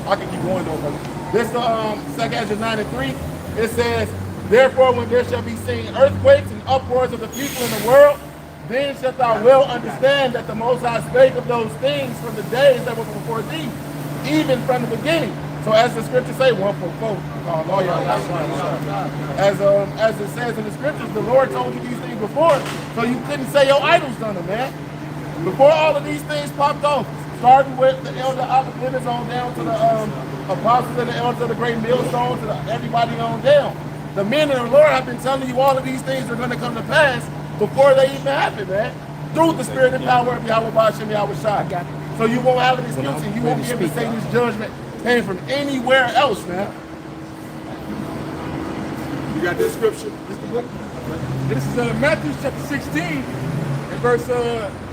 I can keep going though, brother. This 2 Ezra 9:3. It says, therefore, when there shall be seen earthquakes and uproars of the people in the world, then shalt thou well understand that the Most High spake of those things from the days that were before thee, even from the beginning. So as the scriptures say, 144. As it says in the scriptures, the Lord told you these things before, so you couldn't say your idols done them, man. Before all of these things popped off, starting with the elder Oliver on down to the apostles and the elders of the great millstone, to everybody on down. The men of the Lord have been telling you all of these things are going to come to pass before they even happen, man. Through the spirit and power of Yahweh Bashem, Yahweh Shai. So you won't have an excuse and you won't be able to say this judgment came from anywhere else, man. You got this scripture? This is Matthew chapter 16 and verse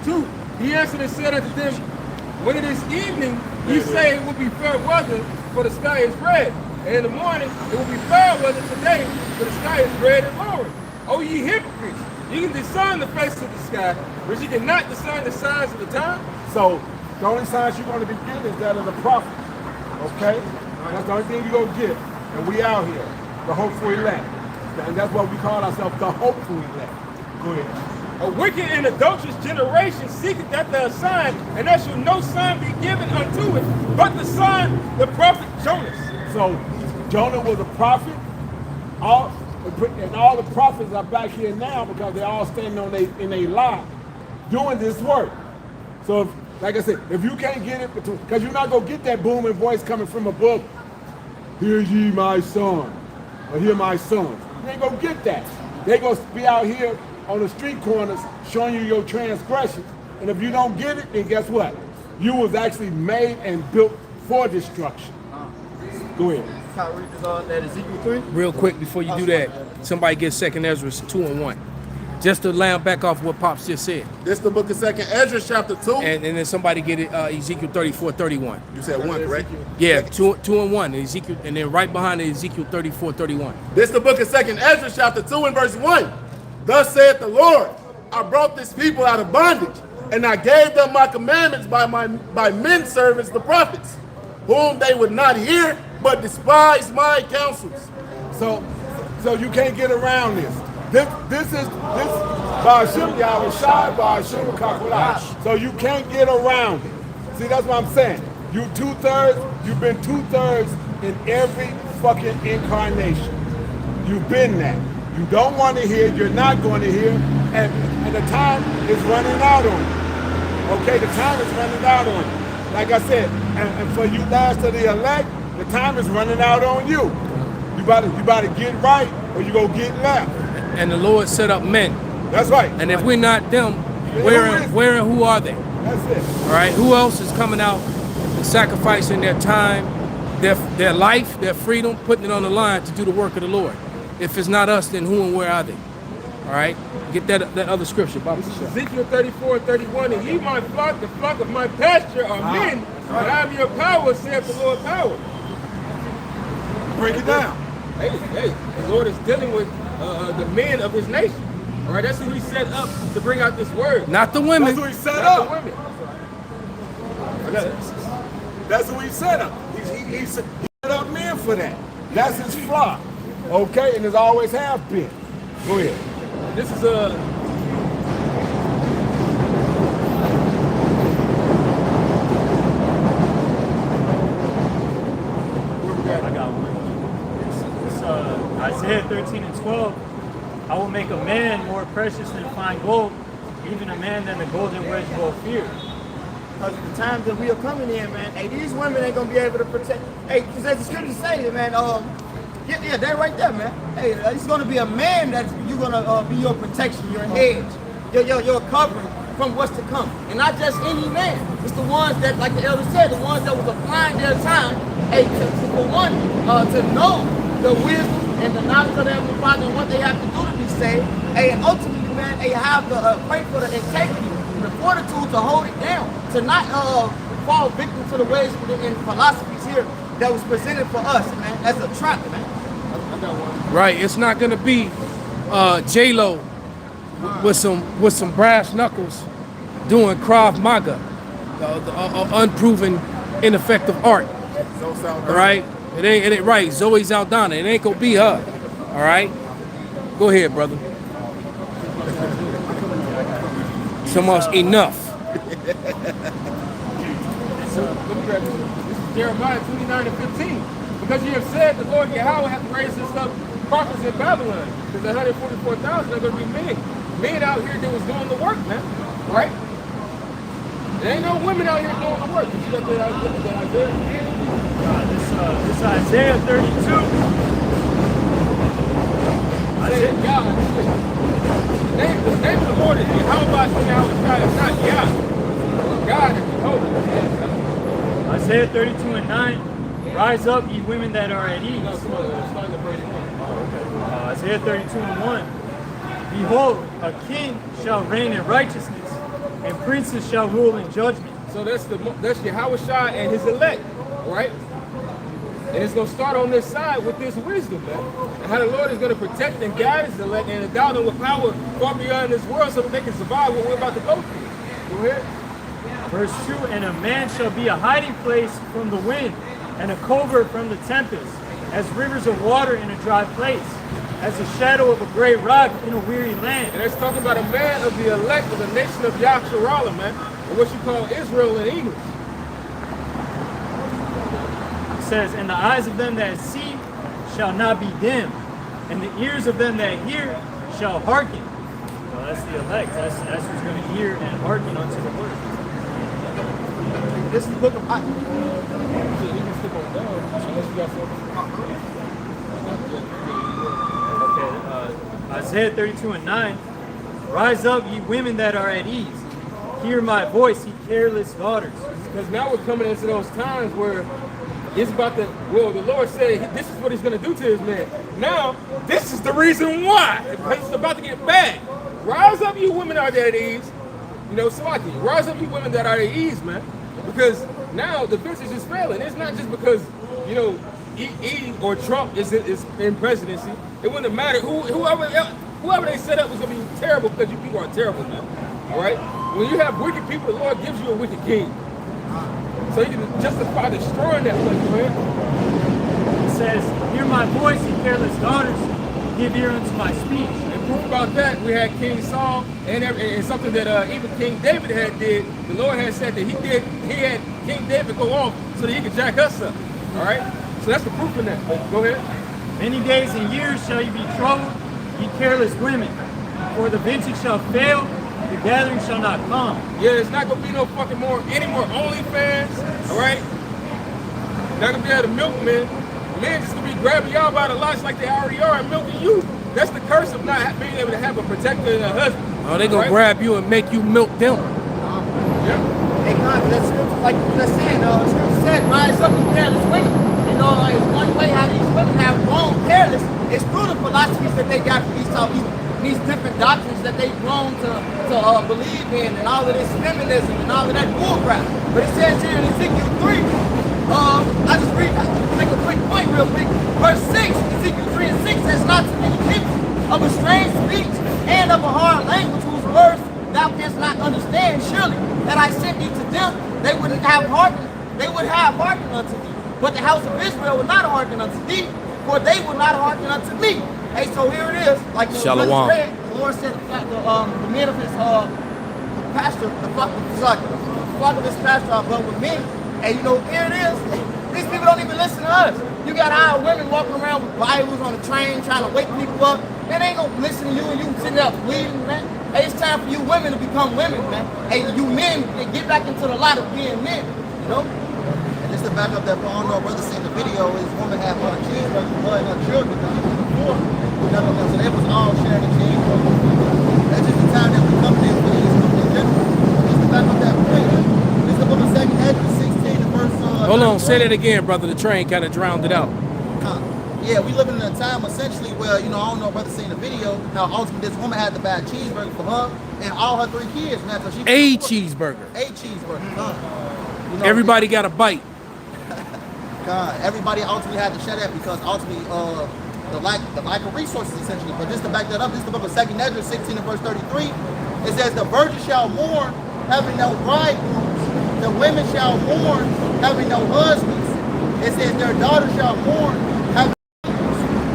2. He answered and said unto them, when it is evening, ye say it will be fair weather, for the sky is red. And in the morning, it will be fair weather today, for the sky is red and lowering. O ye hypocrites, you can discern the face of the sky, but you cannot discern the signs of the time. So the only signs you're going to be getting is that of the prophet. Okay? That's the only thing you're going to get. And we out here, the hopeful elect. And that's what we call ourselves, the hopeful elect. Go ahead. A wicked and adulterous generation seeketh after a sign, and there shall no sign be given unto it, but the sign, the prophet Jonas. So Jonah was a prophet, and all the prophets are back here now because they're all standing on in a lie, doing this work. So, like I said, if you can't get it, because you're not going to get that booming voice coming from above, hear ye my son, or hear my sons. You ain't going to get that. They're going to be out here on the street corners showing you your transgressions. And if you don't get it, then guess what? You was actually made and built for destruction. Go ahead. Can I read this that Ezekiel 3? Real quick before you do that, somebody get 2 Ezra 2 and 1. Just to land back off what Pops just said. This is the book of 2 Ezra chapter 2. And then somebody get it Ezekiel 34:31. You said 1, correct? Yeah, 2 and 1. Ezekiel, and then right behind it, Ezekiel 34:31. This is the book of 2 Ezra chapter 2 and verse 1. Thus saith the Lord, I brought this people out of bondage, and I gave them my commandments by men servants, the prophets, whom they would not hear, but despised my counsels. So you can't get around this. This is Ba'ashim Yahweh Shai, Ba'ashim Kakulai. So you can't get around it. See, that's what I'm saying. You've been 2/3 in every fucking incarnation. You've been that. You don't want to hear, you're not going to hear, and the time is running out on you. Okay, the time is running out on you. Like I said, and for you last of the elect, the time is running out on you. You about to get right, or you gonna get left. And the Lord set up men. That's right. And if we're not them, where and who are they? That's it. All right, who else is coming out and sacrificing their time, their life, their freedom, putting it on the line to do the work of the Lord? If it's not us, then who and where are they? All right, get that other scripture. Ezekiel 34:31, and ye my flock, the flock of my pasture are men, but I am your power, saith the Lord power. Break it down. Hey, the Lord is dealing with the men of his nation. All right, that's who he set up to bring out this word. Not the women. That's who he set Not up. the women. That's who he set up. He set up men for that. That's his flock. Okay, and it's always have been. Go ahead. This is Isaiah 13 and 12. I will make a man more precious than fine gold, even a man than the golden wedge of fear. Because the times that we are coming in, man, hey, these women ain't gonna be able to protect. Hey, because as the scriptures say, man, yeah, they're right there, man. Hey, it's gonna be a man that you're gonna be your protection, your hedge, your covering from what's to come, and not just any man. It's the ones that, like the elder said, the ones that was applying their time, hey, for one, to know the wisdom and the knowledge of the Heavenly Father and what they have to do to be saved. Hey, and ultimately, man, they have the pray for the integrity and the fortitude to hold it down, to not fall victim to the ways and philosophies here that was presented for us, man, as a trap, man. Right, it's not gonna be J-Lo with some brass knuckles doing Krav Maga. unproven, ineffective art. So sound All right, it ain't right. Zoe Saldana, it ain't gonna be her. All right, go ahead, brother. So much enough. So, let me grab this. This is Jeremiah 29:15. Because you have said the Lord Yahweh hath raised us up prophets in Babylon. Because 144,000 are going to be men. Men out here that was doing the work, man. Right? There ain't no women out here doing the work. You see that Isaiah? This Isaiah 32. Isaiah God. The name of the Lord is Yahweh, it's not Yah. God is Jehovah. Isaiah 32:9. Rise up, ye women that are at ease. Isaiah 32:1. Behold, a king shall reign in righteousness, and princes shall rule in judgment. So that's Yahweh and his elect, right? And it's going to start on this side with this wisdom, man. And how the Lord is going to protect and guide his elect and endow them with power far beyond this world so that they can survive what we're about to go through. Go ahead. Verse 2, and a man shall be a hiding place from the wind, and a covert from the tempest, as rivers of water in a dry place, as the shadow of a great rock in a weary land. And it's talking about a man of the elect of the nation of Yahshua, man, or what you call Israel in English. It says, and the eyes of them that see shall not be dim, and the ears of them that hear shall hearken. Well, that's the elect. That's who's going to hear and hearken unto the word. This is the book of Isaiah 32:9. Rise up, ye women that are at ease. Hear my voice, ye careless daughters. Because now we're coming into those times where it's about the Lord said this is what he's going to do to his man. Now, this is the reason why. Because it's about to get bad. Rise up, you women that are at ease. You know, Salaki, rise up, you women that are at ease, man. Because now the business is failing. It's not just because, you know, E or Trump is in presidency. It wouldn't matter. Whoever they set up was going to be terrible because you people are terrible now. All right? When you have wicked people, the Lord gives you a wicked king. So you can justify destroying that place, man. It says, hear my voice, ye careless daughters. Give ear unto my speech. And proof about that, we had King Saul and something that even King David had did. The Lord had said that he had King David go off so that he could jack us up. All right? So that's the proof in that. Go ahead. Many days and years shall you be troubled, ye careless women. For the vintage shall fail, the gathering shall not come. Yeah, it's not gonna be no fucking any more OnlyFans, all right? Not gonna be able to milk men. Men just gonna be grabbing y'all by the lots like they already are and milking you. That's the curse of not being able to have a protector and a husband. Oh, they gonna grab you and make you milk them. Yeah. Hey, God, that's like the scripture said, rise up and careless women. You know, like one way how these women have grown careless is through the philosophies that they got from these different doctrines that they've grown to believe in, and all of this feminism and all of that bullcrap. But it says here in Ezekiel 3, I just make a quick point real quick. Verse 6, Ezekiel 3 and 6 says, not to many people of a strange speech and of a hard language whose words thou canst not understand, surely that I sent thee to them, they would have hearkened unto thee. But the house of Israel would not hearken unto thee, for they would not hearken unto me. Hey, so here it is. Like the Shalom. the Lord said, the men of his pastor, the flock of his pastor are but with me. And you know, here it is. These people don't even listen to us. You got our women walking around with Bibles on the train trying to wake people up. Man, they ain't gonna listen to you and you sitting there bleeding, man. Hey, it's time for you women to become women, man. Hey, you men, get back into the lot of being men, you know? And just to back up that, I don't know, brother seen the video, his woman had her cheeseburger, blood, and her children before. So they was all sharing the cheeseburger. That's just the time that we come in for these in general. Just to back up that point, this is the book of 2 Ezra 16, the verse. Hold on, say that again, brother. The train kind of drowned it out. Yeah, we living in a time essentially where, you know, I don't know if brother seen the video. Now, ultimately, this woman had to buy a cheeseburger for her and all her 3 kids, man. So she A cheeseburger. A cheeseburger. You know, Everybody got a bite. God, everybody ultimately had to share that because ultimately, the lack of resources essentially. But just to back that up, this is the book of 2 Ezra 16 and verse 33. It says, the virgin shall mourn, having no bridegrooms, the women shall mourn, having no husbands. It says their daughters shall mourn, having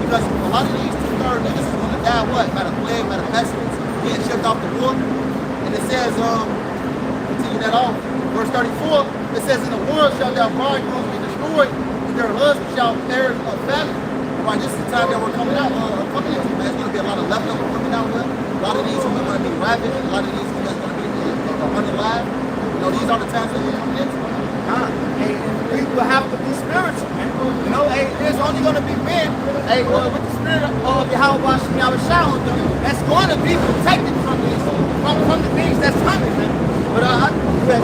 because a lot of these 2/3 niggas is gonna die what? By the plague, by the pestilence, being shipped off the book. And it says, continue that off. Verse 34, it says, in the world shall their bridegrooms be destroyed, and their husbands shall perish of famine. Right, this is the time that we're coming out, coming into, man. There's gonna be a lot of leftovers coming out here. A lot of these women are gonna be ravaged, a lot of these women are gonna be unalive. You know, these are the times that we're coming into. Hey, people have to be spiritual, man. You know, hey, there's only gonna be men, hey, with the spirit of Yahweh Shah, that's going to be protected from this, from the things that's coming, man. But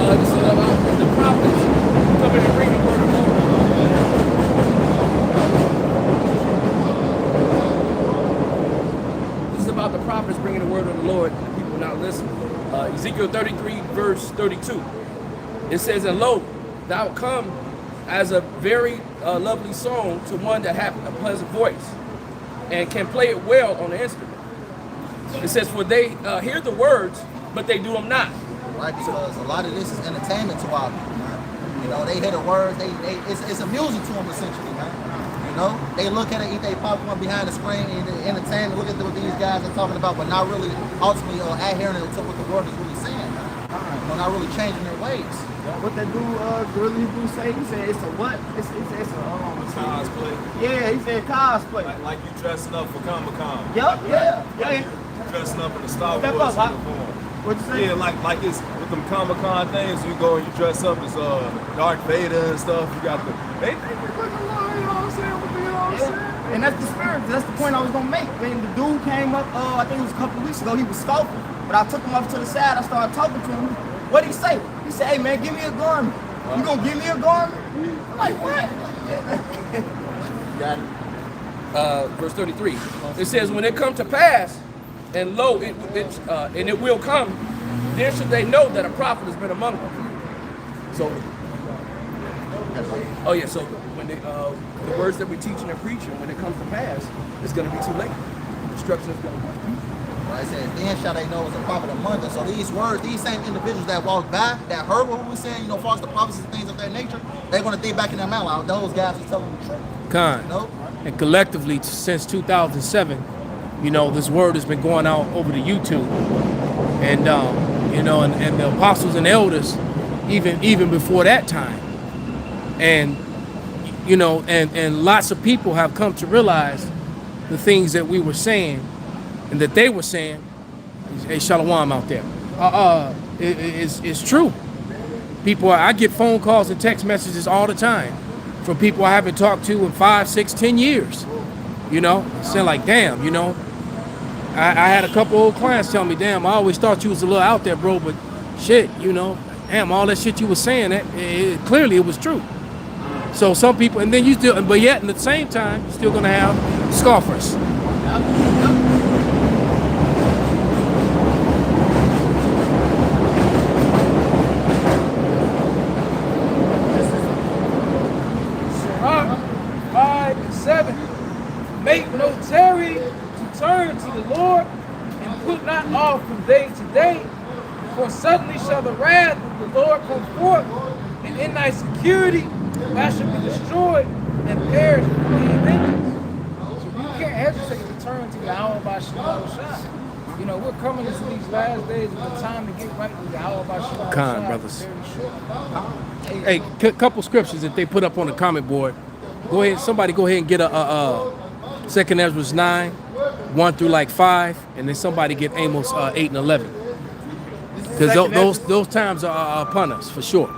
This is about the prophets coming and bringing the word of the Lord. This is about the prophets bringing the word of the Lord and the people not listening. Ezekiel 33, verse 32. It says, and lo, thou come as a very lovely song to one that hath a pleasant voice and can play it well on the instrument. It says, for they hear the words, but they do them not. Right, because a lot of this is entertainment to our people, man. You know, they hear the words, it's amusing to them essentially, man. You know, they look at it, eat their popcorn behind the screen, and they entertain, look at what these guys are talking about, but not really ultimately adhering to what the word is really saying, man. You know, not really changing their ways. what that dude, Gorilla Hebrew say, he said it's a what? It's a Cosplay. Yeah, he said cosplay. Like you dressing up for Comic-Con. Yup, yeah. Dressing up in the Star Step Wars up, uniform. What'd you say? Yeah, like it's with them Comic-Con things, you go and you dress up as Darth Vader and stuff. You got they think you're looking like, you know what I'm saying? You know what I'm saying? And that's the spirit. That's the point I was gonna make. When the dude came up, I think it was a couple of weeks ago, he was scoffing. But I took him up to the side, I started talking to him. What'd he say? He said, hey man, give me a garment. You gonna give me a garment? I'm like, what? Got it. Verse 33. It says, when it come to pass, and lo, and it will come, then should they know that a prophet has been among them. So, oh yeah, so when they, the words that we're teaching and preaching, when it comes to pass, it's going to be too late. Destruction is going to come. Right, it says, then shall they know it's a prophet among them. So these words, these same individuals that walked by, that heard what we were saying, you know, far as the prophecies and things of that nature, they're going to think back in their mind, like, those guys are telling the truth. Con. You know? And collectively, since 2007, you know, this word has been going out over the YouTube. And, you know, and the apostles and elders, even before that time. And, you know, and lots of people have come to realize the things that we were saying and that they were saying. Hey, Shalom out there. It's true. People, I get phone calls and text messages all the time from people I haven't talked to in 5, 6, 10 years. You know, saying like, damn, you know, I had a couple old clients tell me, damn, I always thought you was a little out there, bro, but shit, you know, damn, all that shit you was saying, clearly it was true. So some people, and then you still, but yet at the same time, you're still gonna have scoffers. Sirach 5 and 7. Make no tarry to turn to the Lord, and put not off from day to day. For suddenly shall the wrath of the Lord come forth, and in thy security thou shalt be destroyed and perish from the vengeance. So you can't hesitate to turn to Yahweh by Shah. You know, we're coming into these last days with the time to get right with Yahweh by Shah. Con, brothers. Hey, couple scriptures that they put up on the comment board. Go ahead, somebody go ahead and get a 2 Ezra 9, 1 through like 5, and then somebody get Amos 8 and 11. Because those times are upon us, for sure.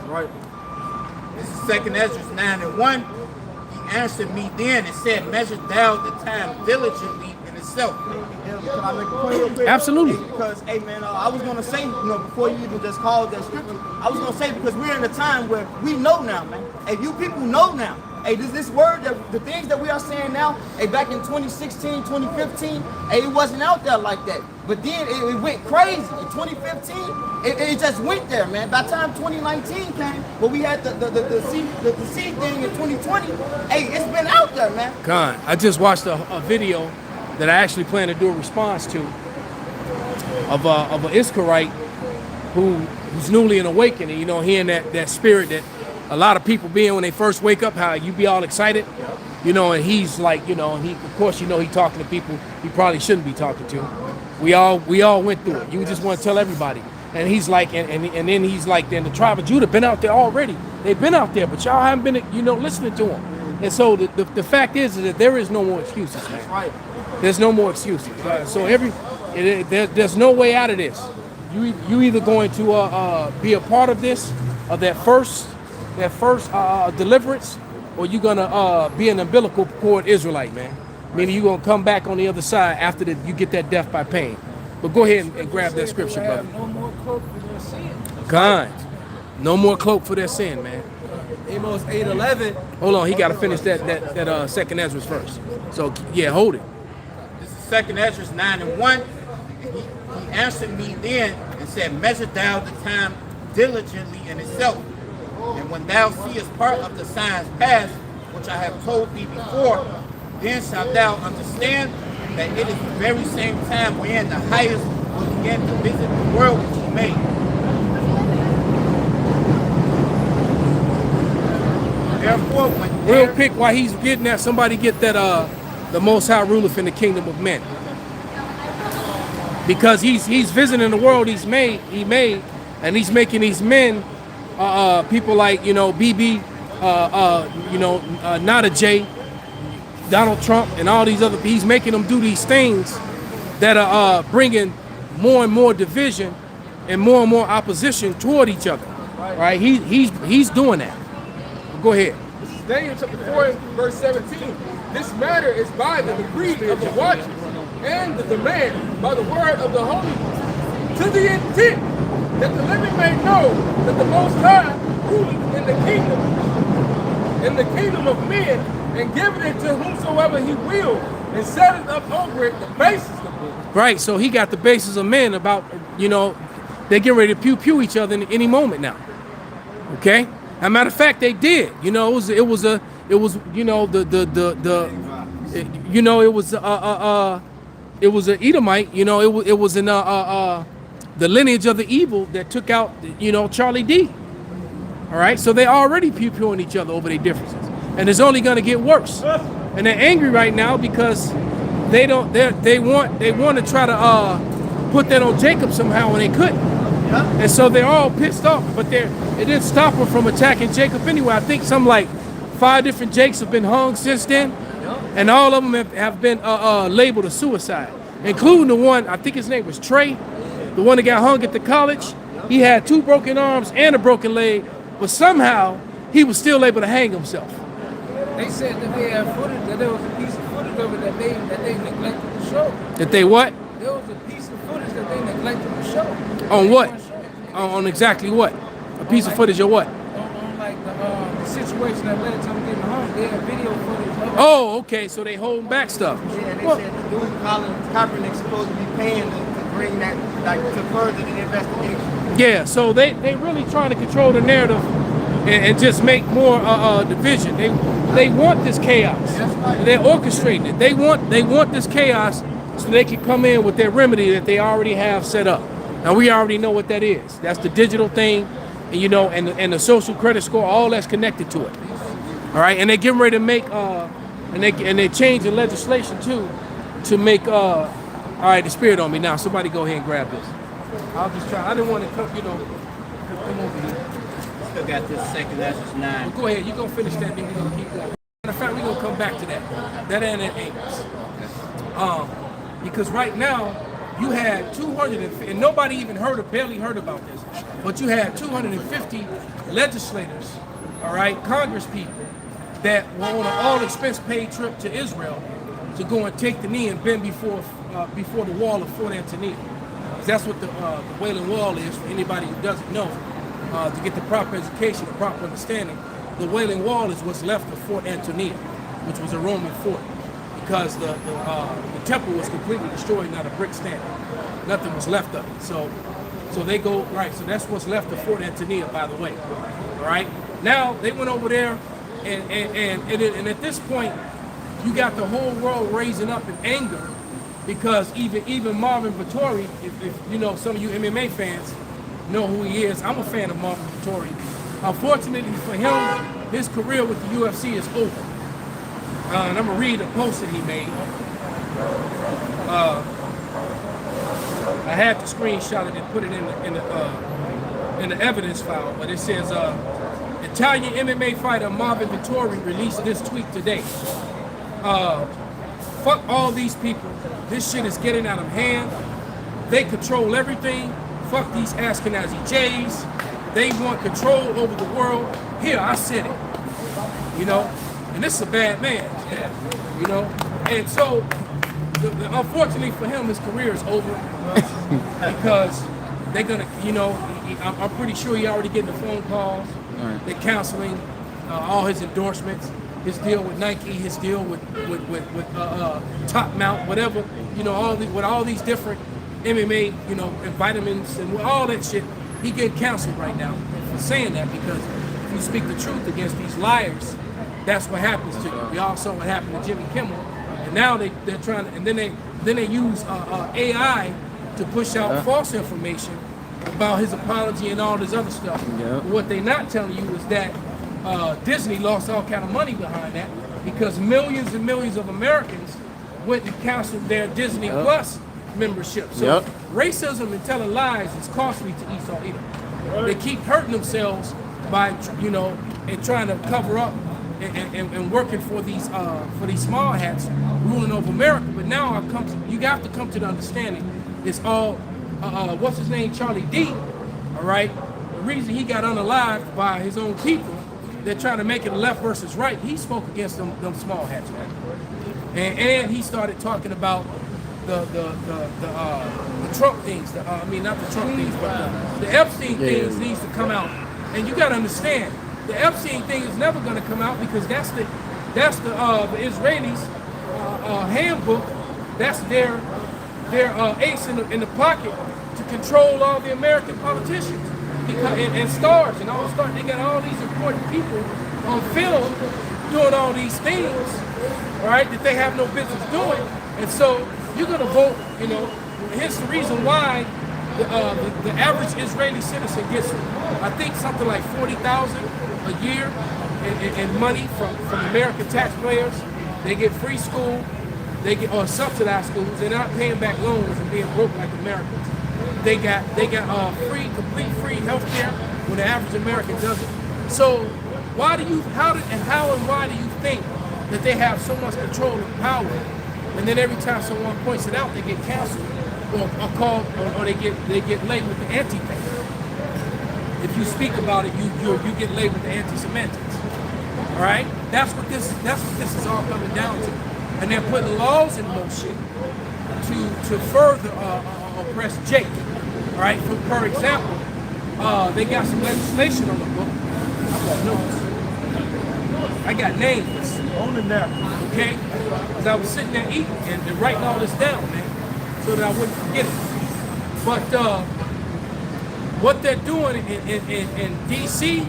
Right. This is 2 Ezra 9 and 1. He answered me then and said, measure thou the time diligently in itself. Can I make a point real quick? Absolutely. Because, hey man, I was gonna say, you know, before you even just called that scripture, I was gonna say because we're in a time where we know now, man. Hey, you people know now. Hey, this word, the things that we are saying now, hey, back in 2016, 2015, hey, it wasn't out there like that. But then it went crazy. In 2015, it just went there, man. By the time 2019 came, where we had the seed thing in 2020, hey, it's been out there, man. Con, I just watched a video that I actually plan to do a response to of an Iskarite who's newly in awakening, you know, hearing that spirit that a lot of people being when they first wake up, how you be all excited, you know, and he's like, you know, he of course, you know, he talking to people he probably shouldn't be talking to. We all went through it. You just want to tell everybody. And he's like, and then he's like, then the tribe of Judah been out there already. They've been out there, but y'all haven't been, you know, listening to them. And so the fact is that there is no more excuses, man. That's right. There's no more excuses. So there's no way out of this. You either going to be a part of this, of that first deliverance, or you're gonna be an umbilical cord Israelite, man. Meaning you're gonna come back on the other side after you get that death by pain. But go ahead and grab that scripture, brother. No more cloak for their sin. Kind. No more cloak for their sin, man. Amos 8:11. Hold on, he got to finish that second Ezra first. So yeah, hold it. This is 2 Ezra 9:1. He answered me then and said, measure thou the time diligently in itself. And when thou seest part of the signs past, which I have told thee before, then shalt thou understand that it is the very same time wherein the highest will begin to visit the world which he made. Therefore, when Real quick, while he's getting that, somebody get that the Most High ruleth in the kingdom of men. Because he's visiting the world he made, and he's making these men people like, you know, BB, Nada J, Donald Trump, and all these other. He's making them do these things that are bringing more and more division and more opposition toward each other. Right? He's doing that. Go ahead. This is Daniel chapter 4, verse 17. This matter is by the decree of the watchers and the demand by the word of the Holy One, to the intent that the living may know that the Most High ruleth in the kingdom of men, and giveth it to whomsoever he will, and setteth up over it the basis of men. Right, so he got the basis of men about, you know, they get ready to pew each other in any moment now. Okay? As a matter of fact, they did. You know, it was you know, it was an Edomite. You know, it was in the lineage of the evil that took out, you know, Charlie D. All right, so they already pewing each other over their differences, and it's only going to get worse. And they're angry right now because they want to try to put that on Jacob somehow, and they couldn't. And so they're all pissed off, but it didn't stop them from attacking Jacob anyway. I think some like 5 different Jakes have been hung since then, and all of them have been labeled a suicide, including the one, I think his name was Trey, the one that got hung at the college. He had 2 broken arms and a broken leg, but somehow he was still able to hang himself. They said that they had footage, that there was a piece of footage of it that they neglected to show. That they what? There was a piece of footage that they neglected to show. On what? On exactly what? A piece of footage of what? On like the situation that led to them getting hung. They had video footage of it. Oh, okay, so they holding back stuff. Yeah, and they said the dude Kaepernick's supposed to be paying to bring that, like, to further the investigation. Yeah, so they really trying to control the narrative and just make more division. They want this chaos. They're orchestrating it. They want this chaos so they can come in with their remedy that they already have set up. Now we already know what that is. That's the digital thing, and you know, and the social credit score, all that's connected to it. All right, and they're getting ready to make and they change the legislation too to make all right, the spirit on me now. Somebody go ahead and grab this. I'll just try. I didn't want to come, you know, come over here. Still got this 2 Ezra 9. Well, go ahead. You're gonna finish that, then we're gonna keep going. Matter of fact, we're gonna come back to that. That and at Amos. Because right now you had 250, and nobody even barely heard about this, but you had 250 legislators, all right, Congress people, that were on an all-expense paid trip to Israel to go and take the knee and bend before the wall of Fort Antonia. That's what the Wailing Wall is, for anybody who doesn't know. To get the proper education, the proper understanding, the Wailing Wall is what's left of Fort Antonia, which was a Roman fort, because the temple was completely destroyed, not a brick standing. Nothing was left of it. So they go, right, so that's what's left of Fort Antonia, by the way. All right? Now, they went over there, and at this point, you got the whole world raising up in anger, because even Marvin Vittori, if you know, some of you MMA fans, know who he is. I'm a fan of Marvin Vettori. Unfortunately for him, his career with the UFC is over. And I'm gonna read a post that he made. I had to screenshot it and put it in the evidence file, but it says Italian MMA fighter Marvin Vettori released this tweet today. Fuck all these people. This shit is getting out of hand. They control everything. Fuck these Ashkenazi Jays. They want control over the world. Here, I said it. You know, and this is a bad man. You know, and so unfortunately for him, his career is over because they're gonna, you know, I'm pretty sure he already getting the phone calls, the counseling, all his endorsements, his deal with Nike, his deal with Top Mount, whatever, you know, with all these different MMA, you know, and vitamins and all that shit. He getting counseled right now for saying that, because if you speak the truth against these liars, that's what happens to you. We all saw what happened to Jimmy Kimmel. And now they're trying to, and then they use AI to push out false information about his apology and all this other stuff. Yep. What they're not telling you is that Disney lost all kind of money behind that, because millions and millions of Americans went and canceled their Disney Plus membership. So racism and telling lies is costly to Esau Edom. They keep hurting themselves by, you know, and trying to cover up and working for these small hats ruling over America. But now you have to come to the understanding it's all what's his name, Charlie D. All right, the reason he got unalived by his own people, they're trying to make it left versus right. He spoke against them small hats, man. And he started talking about the Trump things. I mean, not the Trump things, but the Epstein things needs to come out. And you got to understand, the Epstein thing is never going to come out, because that's the Israelis' handbook. That's their ace in the pocket to control all the American politicians and stars and all stars. They got all these important people on film doing all these things, right, that they have no business doing. And so you're going to vote, you know. Here's the reason why the average Israeli citizen gets, I think, something like $40,000 a year in money from American taxpayers. They get free school, or subsidized schools. They're not paying back loans and being broke like Americans. They got complete free health care when the average American doesn't. So how and why do you think that they have so much control and power, and then every time someone points it out, they get canceled or called, or they get labeled the anti-patriot? If you speak about it, you get labeled the anti-Semitics. All right, that's what this is all coming down to, and they're putting laws in motion to further oppress Jake. All right, for example, they got some legislation on the book. I got notes. I got names on the napkin. Okay, because I was sitting there eating and writing all this down, man, so that I wouldn't forget it. But what they're doing in D.C.,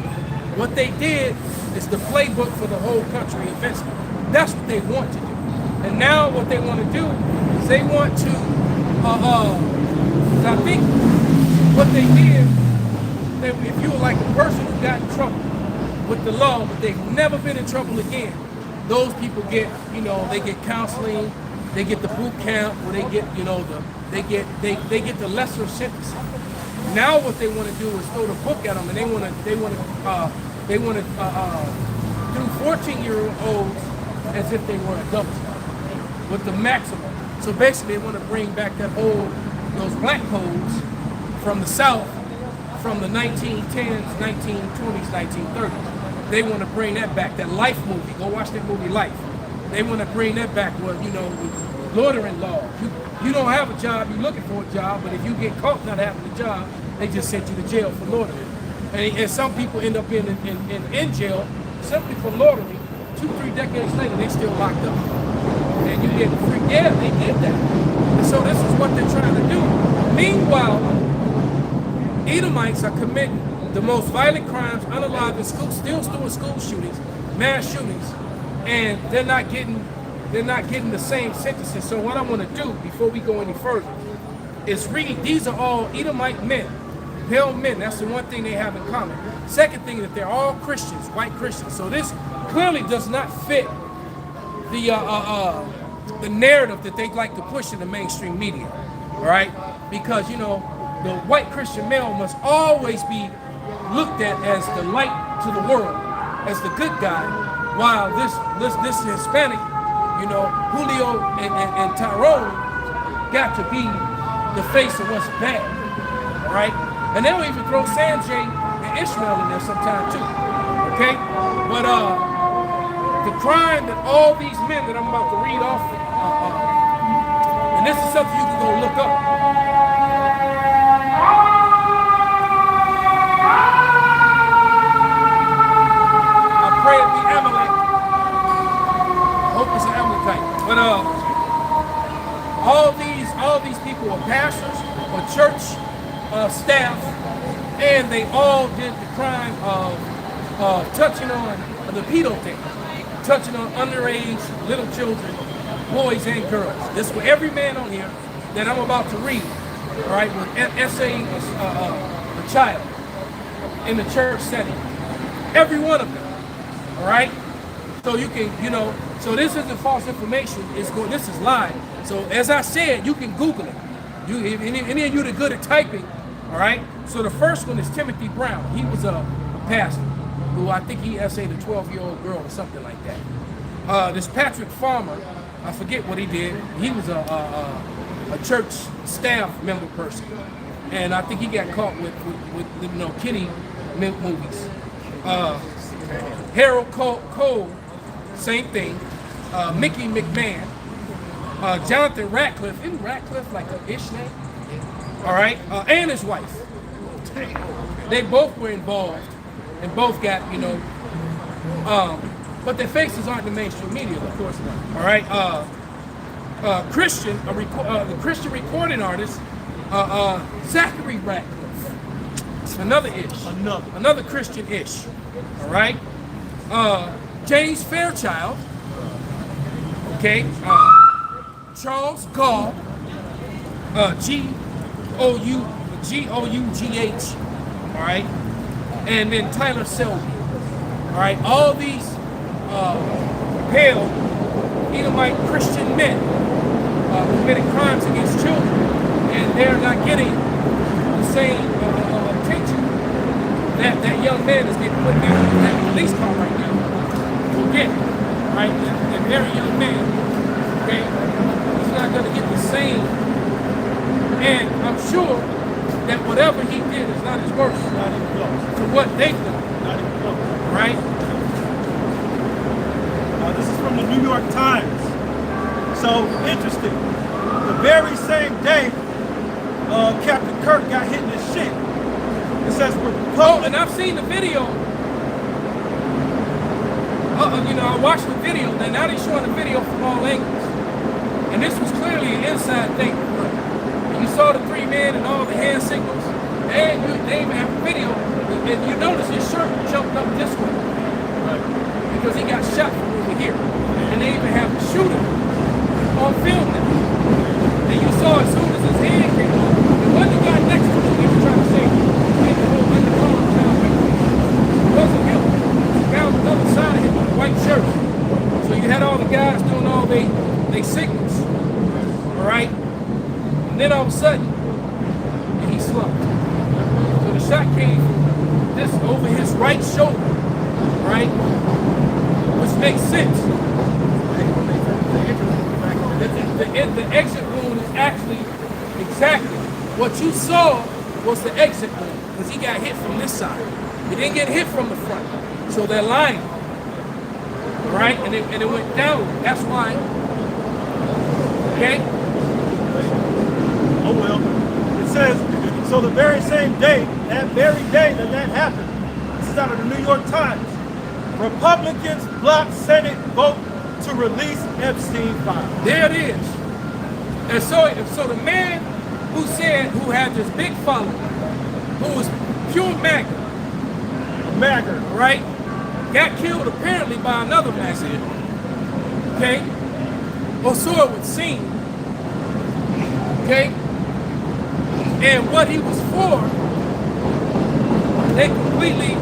what they did is the playbook for the whole country eventually. That's what they want to do. And now what they want to do is they want to, I think what they did, if you were like a person who got in trouble with the law, but they've never been in trouble again, those people get, you know, they get counseling, they get the boot camp, or they get, you know, they get the lesser sentence. Now what they want to do is throw the book at them, and they want to do 14-year-olds as if they were adults with the maximum. So basically, they want to bring back those black codes from the South, from the 1910s, 1920s, 1930s. They want to bring that back. That Life movie. Go watch that movie, Life. They want to bring that back. Where, you know, loitering law. You don't have a job. You're looking for a job, but if you get caught not having a job, they just sent you to jail for loitering. And some people end up in jail simply for loitering. 2-3 decades later, they still locked up. And you get free. Yeah, they did that. And so this is what they're trying to do. Meanwhile, Edomites are committing the most violent crimes unalived in schools, still doing school shootings, mass shootings, and they're not getting the same sentences. So what I want to do before we go any further is read. These are all Edomite men Pale men, that's the one thing they have in common. Second thing, that they're all Christians, white Christians. So this clearly does not fit the narrative that they like to push in the mainstream media, all right? Because, you know, the white Christian male must always be looked at as the light to the world, as the good guy, while this Hispanic, you know, Julio and Tyrone got to be the face of what's bad, all right? And they'll even throw Sanjay and Ishmael in there sometime too, okay? But the crime that all these men that I'm about to read off, and this is something you can go look up. I pray it be Amalek. I hope it's an Amalekite. But all these people are pastors or church staff, and they all did the crime of touching on the pedo thing, touching on underage little children, boys and girls. This for every man on here that I'm about to read, all right, with essaying a child in the church setting. Every one of them, all right? So you can, you know, so this isn't false information, this is live. So as I said, you can Google it. Any of you that are good at typing, all right? So the first one is Timothy Brown. He was a pastor who I think he essayed a 12-year-old girl or something like that. This Patrick Farmer, I forget what he did. He was a church staff member person, and I think he got caught with you know, kiddie movies. Harold Cole, same thing. Mickey McMahon, Jonathan Ratcliffe. Isn't Ratcliffe like an ish name? All right, and his wife. They both were involved, and both got, you know, but their faces aren't in the mainstream media, of course not. All right, the Christian recording artist, Zachary Ratcliffe. Another ish. Another Christian ish. All right. James Fairchild. Okay. Charles Gall. G-O-U-G-H. All right. And then Tyler Selby. All right. All these pale Edomite Christian men committed crimes against children, and they're not getting the same attention that young man is getting put in that police car right now. Forget, right? That very young man, okay, he's not going to get the same. And I'm sure that whatever he did is not his worst. Not even close. To what they've done. Not even close. Right? This is from the New York Times. So interesting. The very same day Captain Kirk got hit in the shit. It says oh, and I've seen the video. You know, I watched the video, and now they're showing the video from all angles. And this was clearly an inside thing. And you saw the three men and all the hand signals, and they even have a video, and you notice his shirt jumped up this way. Right. Because he got shot from over here. And they even have the shooter on film now. And you saw as soon as his hand came on, the one that got next to him, he was trying to say, hey, the whole undercover child right there. It wasn't him. He found the other side of him with a white shirt. So you had all the guys doing all they signals. All right? And then all of a sudden, he slumped. So the shot came this over his right shoulder, right? Which makes sense. The exit wound is actually exactly what you saw was the exit wound, because he got hit from this side. He didn't get hit from the front. So they're lying. Right? And it went down. That's why. Okay? Oh well. It says, so the very same day, that very day that happened, this is out of the New York Times, Republicans blocked Senate vote to release Epstein file. There it is. And so the man who had this big following, who was pure MAGA, right, got killed apparently by another MAGA, okay, or so it would seem, okay, and what he was for they completely.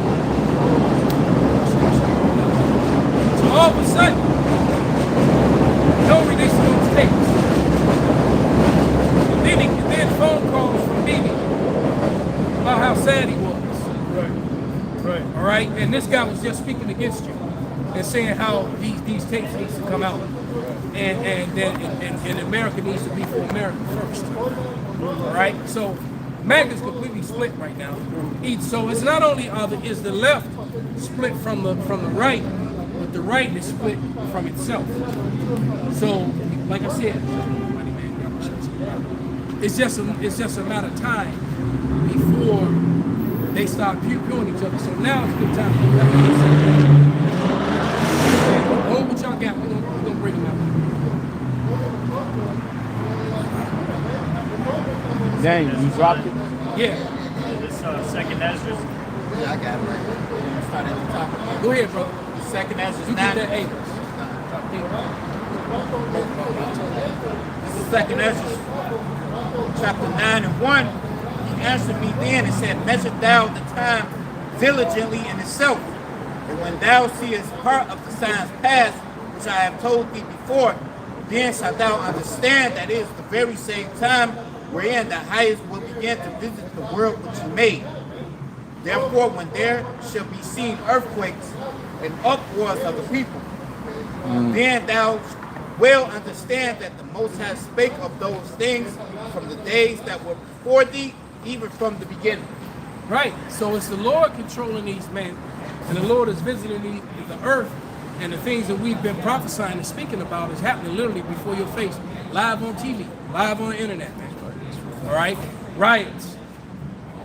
So all of a sudden, no release those tapes. Then phone calls from Bibi about how sad he was. Right. All right, and this guy was just speaking against you and saying how these tapes needs to come out, and America needs to be for America first. All right, so MAGA's completely split right now. So it's not only is the left split from the right, but the right is split from itself. So, like I said, it's just a matter of time before they start doing each other. So now it's a good time. Hold what y'all got. We're gonna bring them out. Dang, you dropped it? Yeah. This second Ezra. Yeah, I got it right there. Start at the top. Go ahead, brother. Second Ezra You 9. get that Amos. This is second Ezra, chapter 9 and 1. He answered me then and said, measure thou the time diligently in itself. And when thou seest part of the signs past, which I have told thee before, then shalt thou understand that it is the very same time wherein the highest will begin to visit the world which he made. Therefore, when there shall be seen earthquakes and uproars of the people, then thou well understand that the Most High spake of those things from the days that were before thee, even from the beginning. Right. So it's the Lord controlling these men, and the Lord is visiting the earth, and the things that we've been prophesying and speaking about is happening literally before your face, live on TV, live on the internet, man. All right. Riots.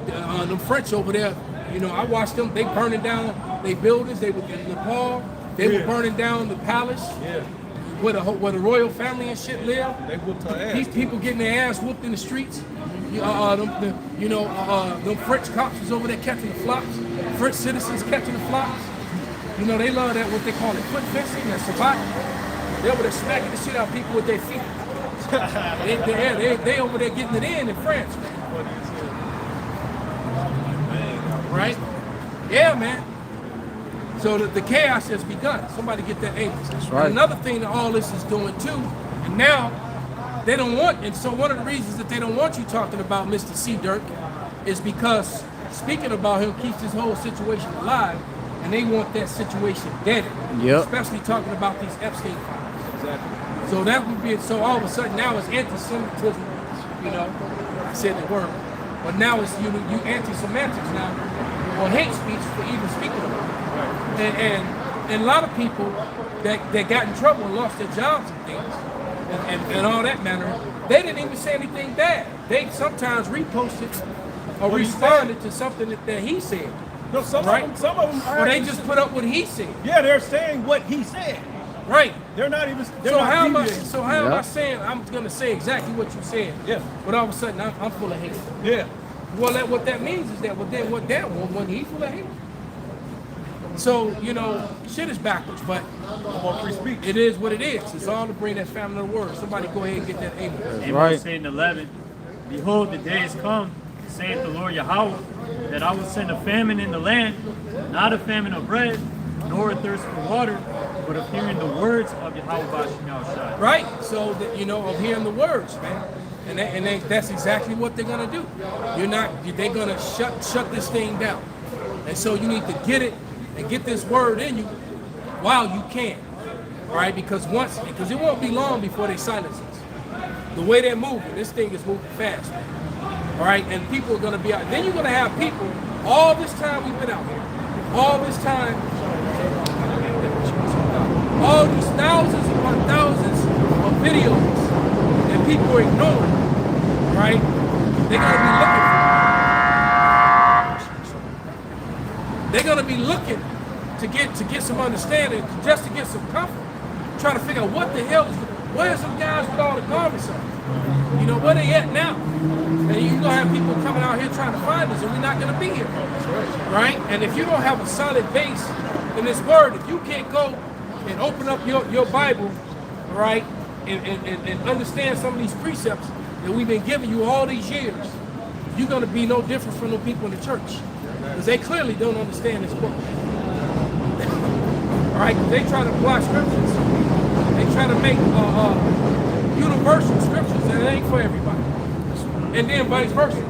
The French over there, you know, I watched them. They burning down their buildings. They were in Nepal. They were burning down the palace. Yeah. Where the royal family and shit live. They whooped her ass. These people getting their ass whooped in the streets. Them French cops was over there catching the flops. French citizens catching the flops. You know, they love that, what they call it, foot fencing, that savate. They over there smacking the shit out of people with their feet. they over there getting it in France, man. Right? Yeah, man. So the chaos has begun. Somebody get that Amos. That's right. And another thing that all this is doing too, and now they don't want, and so one of the reasons that they don't want you talking about Mr. C. Dirk is because speaking about him keeps this whole situation alive, and they want that situation dead. Yep. Especially talking about these Epstein files. Exactly. So that would be, so all of a sudden now it's anti-Semitism, you know, I said the word, but now it's you anti-Semantics now, or hate speech for even speaking about it. And a lot of people that got in trouble and lost their jobs and things, and all that manner, they didn't even say anything bad. They sometimes reposted or responded to something that he said. No, some right? of them or they just put up what he said. Yeah, they're saying what he said. Right. They're not even. So how am I saying? I'm gonna say exactly what you said. Yeah. But all of a sudden I'm full of hate. Yeah. Well, what that means is that when he full of hate. So, you know, shit is backwards, but it is what it is. It's all to bring that family to the word. Somebody go ahead and get that Amos. Amos 8:11. Behold, the day is come, saith the Lord Yahweh, that I will send a famine in the land, not a famine of bread, nor a thirst for water, but of hearing the words of Yahweh Bashim Yahushua. Right. So that, you know, of hearing the words, man. And that's exactly what they're gonna do. They're gonna shut this thing down. And so you need to get it and get this word in you while you can. All right, because it won't be long before they silence us. The way they're moving, this thing is moving fast, man. All right, and people are gonna be out. Then you're gonna have people, all this time we've been out here, all this time, all these thousands upon thousands of videos that people are ignoring, right? They're gonna be looking to get some understanding, just to get some comfort, trying to figure out what the hell where's some guys with all the garments on? You know, where they at now? And you're gonna have people coming out here trying to find us, and we're not gonna be here. Right? And if you don't have a solid base in this word, if you can't go and open up your Bible, right, and understand some of these precepts that we've been giving you all these years, you're gonna be no different from the people in the church. Because they clearly don't understand this book. All right, they try to apply scriptures. They try to make universal scriptures that ain't for everybody. And then vice versa.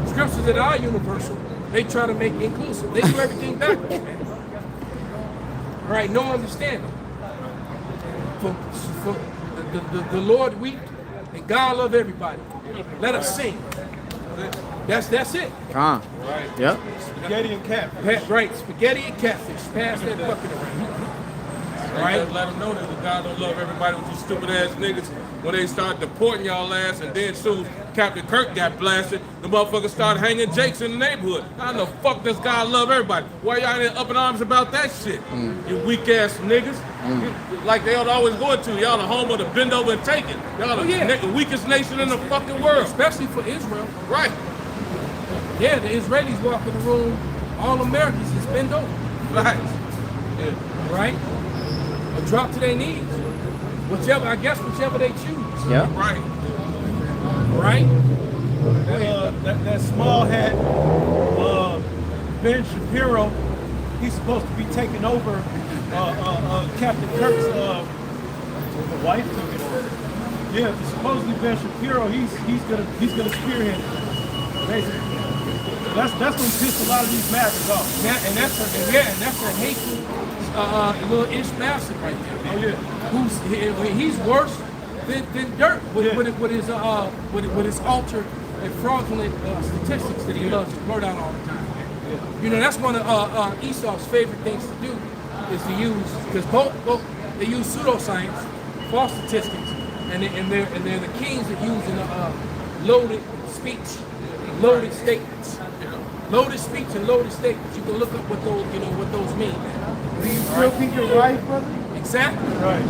Scriptures that are universal, they try to make inclusive. They do everything backwards, man. All right, no understanding. For the Lord weep and God love everybody. Let us sing. That's it. Right. Yep. Spaghetti and cat. Right, spaghetti and catfish. Pass that bucket around. Right? Let them know that God don't love everybody with you stupid ass niggas when they start deporting y'all ass, and then soon Captain Kirk got blasted, the motherfuckers started hanging jakes in the neighborhood. How the fuck does God love everybody? Why y'all ain't up in arms about that shit? You weak ass niggas. Like they always go to. Y'all the home of the bend over and take it. Y'all the weakest nation in the fucking world. Especially for Israel. Right. Yeah, the Israelis walk in the room, all Americans is bend over. Right. Yeah. Right? Or drop to their knees. Whichever they choose. Yeah. Right. Right? That small hat, Ben Shapiro, he's supposed to be taking over Captain Kirk's wife took it over. Yeah, supposedly Ben Shapiro, he's gonna spear him. Basically. That's gonna piss a lot of these masses off. And that's a hateful little Ishmael right there. Oh yeah. He's worse than dirt with his altered and fraudulent statistics that he loves to blurt out all the time. You know, that's one of Esau's favorite things to do is to use, because both they use pseudoscience, false statistics, and they're the kings that use loaded speech, loaded statements. Loaded speech and loaded statements. You can look up what those mean. Do you still think you're right, brother? Exactly. Right.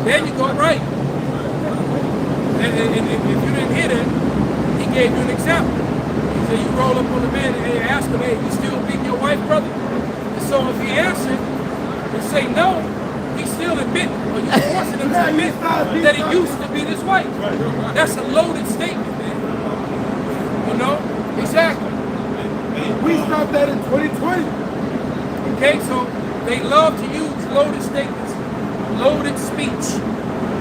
There you go, right. And if you didn't hear that, he gave you an example. He said you roll up on the bed and ask him, hey, you still beating your wife, brother? And so if he answered and say no, he's still admitting, or you forcing him to admit that he used to beat his wife. That's a loaded statement, man. You know? Exactly. We stopped that in 2020. Okay, so they love to use loaded statements, loaded speech,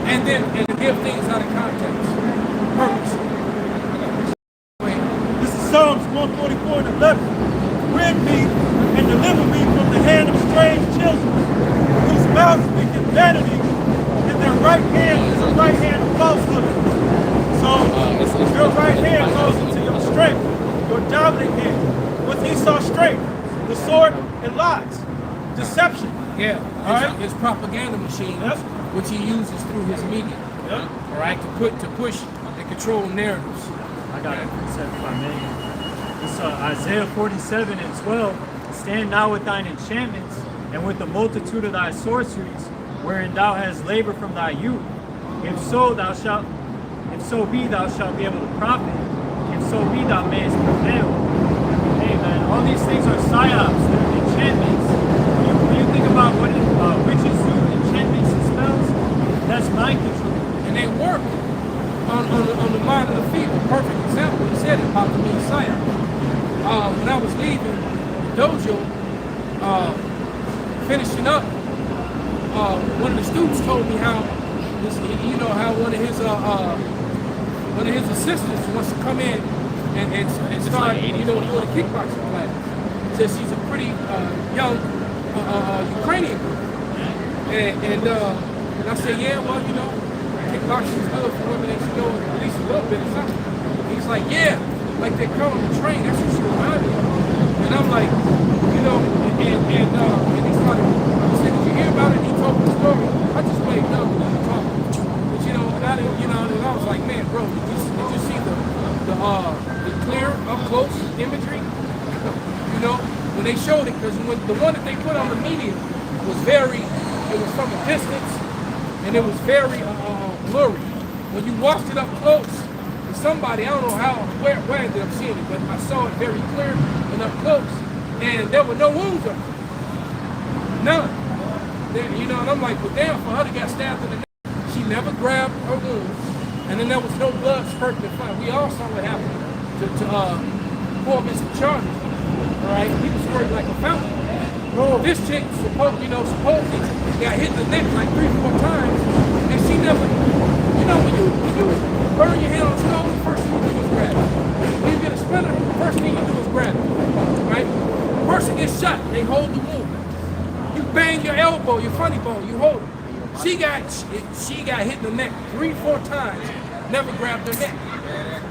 and give things out of context. Purpose. This is Psalms 144 and 11. Rid me and deliver me from the hand of strange children, whose mouths speak vanity, and their right hand is a right hand of falsehood. So your right hand goes into your strength, your dominant hand. What's Esau's strength? The sword and lies, deception. Yeah, right. his propaganda machine, which he uses through his media. All right, to push and control narratives. I got it. Said if I may. It's Isaiah 47 and 12. Stand now with thine enchantments and with the multitude of thy sorceries, wherein thou hast labored from thy youth. If so be thou shalt be able to profit. If so be thou mayest prevail. Hey man, all these things are psyops, they're enchantments. When you think about what witches do, enchantments and spells, that's mind control. And they work on the mind of the people. Perfect example, he said it about the Messiah. When I was leaving the dojo, finishing up, one of the students told me how one of his assistants wants to come in and start doing a kickboxing class. Says she's a pretty young Ukrainian girl. And I said, yeah, well, kickboxing is good for women, they should know at least a little bit or something. He's like, yeah, like they come on the train, that's what she reminded me of. And I'm like, and he started, he said, did you hear about it? And he told me the story. I just played dumb when he was talking. But and I was like, man, bro, did you see the clear up close imagery? When they showed it, because the one that they put on the media was it was from a distance, and it was very blurry. When you watched it up close, and somebody, I don't know where I ended up seeing it, but I saw it very clear and up close, and there were no wounds on it. None. And I'm like, well, damn, for her to get stabbed in the neck, she never grabbed her wounds, and then there was no blood spurting in front. We all saw what happened to poor Mr. Charlie. All right, he was squirting like a fountain. This chick supposedly got hit in the neck like 3-4 times, and she never, when you burn your hand on the stove, the first thing you do is grab it. When you get a splinter, the first thing you do is grab it, right? Person gets shot, they hold the wound. You bang your elbow, your funny bone, you hold it. She got hit in the neck 3-4 times, never grabbed her neck.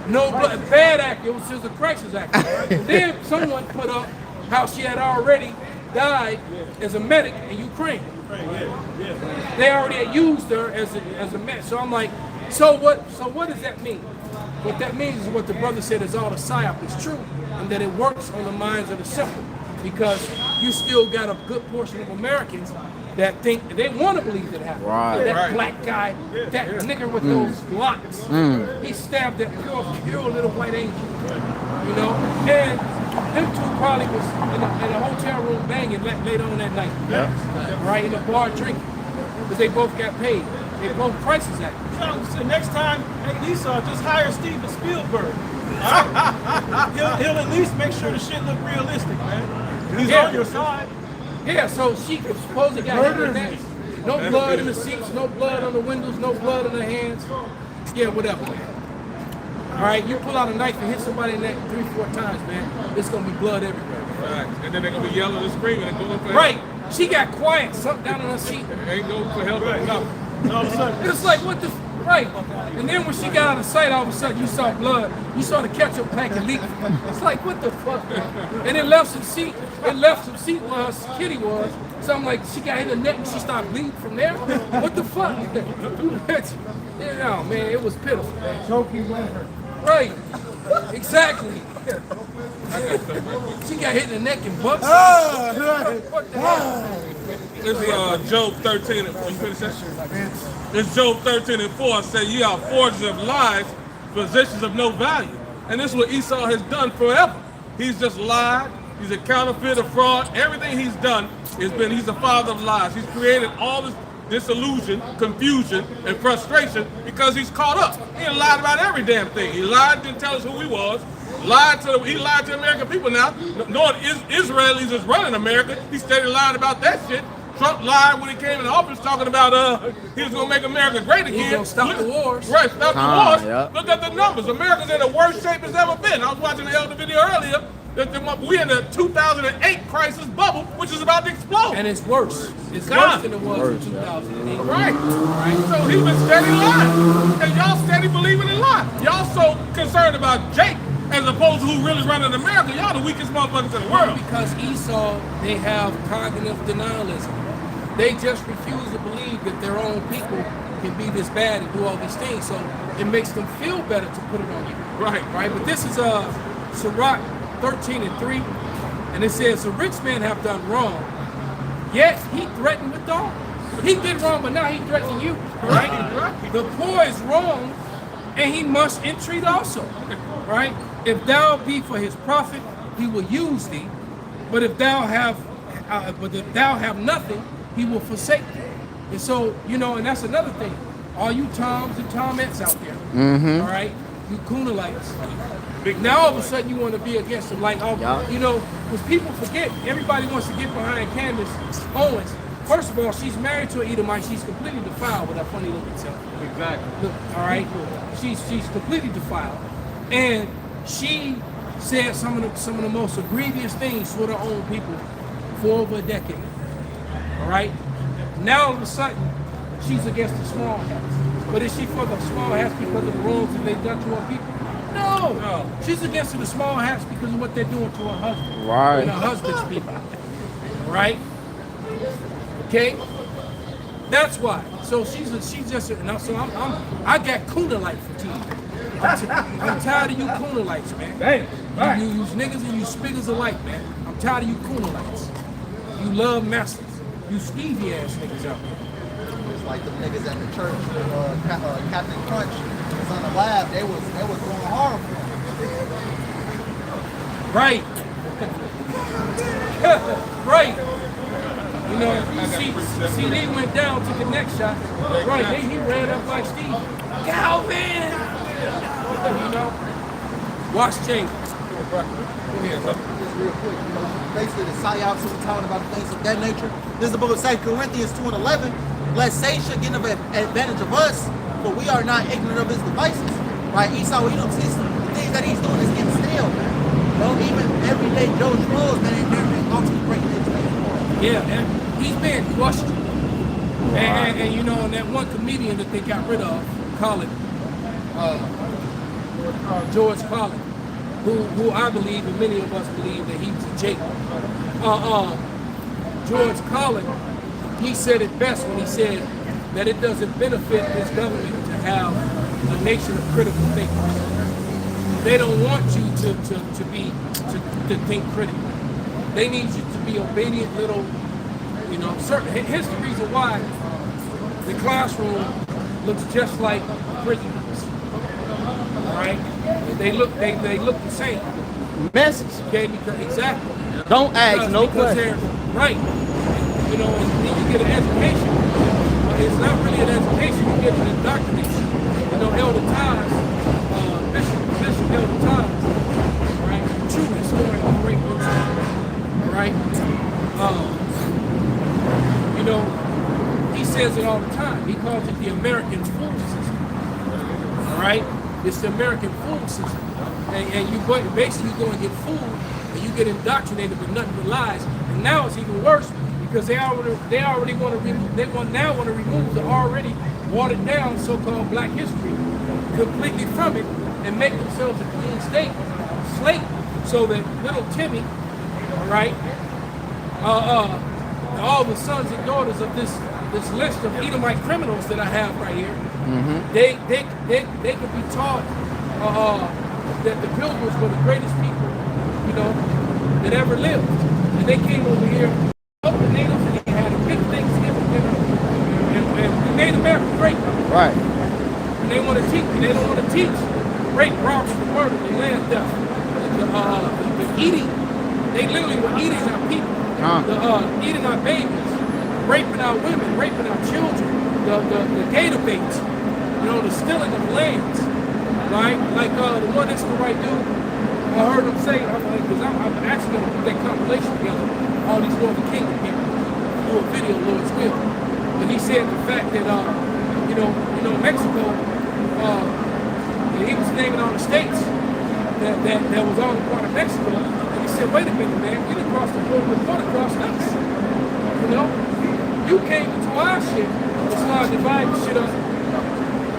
No blood, bad act, it was a crisis act. Then someone put up how she had already died as a medic in Ukraine. They already had used her as a medic. So I'm like, so what does that mean? What that means is what the brother said is all the psyop is true, and that it works on the minds of the simple. Because you still got a good portion of Americans that think they want to believe it happened. Right. That black guy, that nigger with those locks, he stabbed that pure little white angel. And them two probably was in a hotel room banging later on that night. Right, in a bar drinking. Because they both got paid. They both crisis actors. So next time, hey Esau, just hire Steven Spielberg. He'll at least make sure the shit look realistic, man. He's on your side. Yeah, so she supposedly got hit in the neck. No blood in the seats, no blood on the windows, no blood in the hands. Yeah, whatever, man. All right, you pull out a knife and hit somebody in the neck 3-4 times, man. It's gonna be blood everywhere. Right. And then they're gonna be yelling and screaming and going for Right. She got quiet, sunk down in her seat. Ain't going for help right now. All of a sudden, It's like, what the right? And then when she got out of sight, all of a sudden you saw blood. You saw the ketchup packet leak. It's like, what the fuck? And it left some seat. It left some seat where her kitty was. So I'm like, she got hit in the neck and she started bleeding from there. What the fuck? Yeah, man, it was pitiful. Man. Choking winter. Right. Exactly. She got hit in the neck and bucks. What the hell? This is Job 13 and 4. You finish that shit? It's Job 13 and 4. Say, ye are forgers of lies, positions of no value. And this is what Esau has done forever. He's just lied. He's a counterfeit, a fraud. Everything he's done he's the father of lies. He's created all this disillusion, confusion, and frustration because he's caught up. He lied about every damn thing. He lied, didn't tell us who he was. He lied to the American people now, knowing Israelis is running America. He steady lying about that shit. Trump lied when he came in office talking about he was gonna make America great again. He's gonna stop the wars. Right, stop the wars. Yeah. Look at the numbers. America's in the worst shape it's ever been. I was watching the elder video earlier. We're in the 2008 crisis bubble, which is about to explode. And it's worse. It's worse than it was in 2008. Right. So he's been steady lying. And y'all steady believing in lies. Y'all so concerned about Jake as opposed to who really running America. Y'all the weakest motherfuckers in the world. Because Esau, they have cognitive denialism. They just refuse to believe that their own people can be this bad and do all these things. So it makes them feel better to put it on you. Right. But this is Sirach 13 and 3. And it says, a rich man have done wrong, yet he threatened with dogs. He did wrong, but now he threatening you. Right? The poor is wrong, and he must entreat also. Right? If thou be for his profit, he will use thee. But if thou have nothing, he will forsake thee. And so, and that's another thing. All you Toms and Tomettes out there, all right, you Kunalites. Now all of a sudden you want to be against them, because people forget. Everybody wants to get behind Candace Owens. First of all, she's married to an Edomite. She's completely defiled with her funny looking self. Exactly. Look, all right, she's completely defiled, and she said some of the most egregious things to her own people for over a decade. All right. Now all of a sudden, she's against the small hats. But is she for the small hats because of the wrongs that they've done to her people? No. She's against the small hats because of what they're doing to her husband. Right. And her husband's people. Right? Okay? That's why. So she's just I got Kunalite fatigue. I'm tired of you Kunalites, man. Dang. You niggas and you spiggers alike, man. I'm tired of you Kunalites. You love masters. You skeevy ass niggas out there. It's like the niggas at the church, Captain Crunch was on the lab. They was going hard for him. Right. Right. CD went down, took the next shot. Right. He ran up like Steve. Calvin! Watch James. Go ahead, brother. real quick. You know, basically the psyops we were talking about, things of that nature. This is the book of 2 Corinthians 2:11. Lest Satan should get an advantage of us, but we are not ignorant of his devices. Right? Esau, the things that he's doing is getting stale, man. Don't even everyday Joe Schmoes, man, they're ultimately breaking his face. Yeah, and he's being questioned. And you know, and that one comedian that they got rid of, Colin, George Collin, who I believe, and many of us believe, that he's in jail. George Collin, he said it best when he said that it doesn't benefit this government to have a nation of critical thinkers. They don't want you to think critically. They need you to be obedient little, you know, certain. Here's the reason why the classroom looks just like prison. All right, they look the same. Message. Okay, because exactly. Don't ask no questions. Right. You know, and then you get an education. It's not really an education. You get an indoctrination. You know, Elder Times, Bishop Elder Times, right? True historian of great books. Right. You know, he says it all the time. He calls it the American fool system. All right. It's the American fool system. And you basically go and get fooled, and you get indoctrinated with nothing but lies. And now it's even worse because they already want to remove the already watered down so-called Black history completely from it and make themselves a clean slate, so that little Timmy, all right, all the sons and daughters of this list of Edomite criminals that I have right here, they could be taught that the Pilgrims were the greatest people, you know, that ever lived. And they came over here, up the natives, and they had a big Thanksgiving dinner. And made America great. Right. And they want to teach, they don't want to teach rape, robbery, murder, the land theft, the eating. They literally were eating our people, eating our babies, raping our women, raping our children, the gator baits, you know, the stealing of lands. Right? Like the one that's the right dude, I heard him say, because I'm actually going to put that compilation together, all these Northern Kingdom people, do a video, Lord's will. And he said the fact that, you know, Mexico, he was naming all the states that was all a part of Mexico. And he said, wait a minute, man, we didn't cross the border, the border crossed us. You know? You came into our shit and started dividing shit up.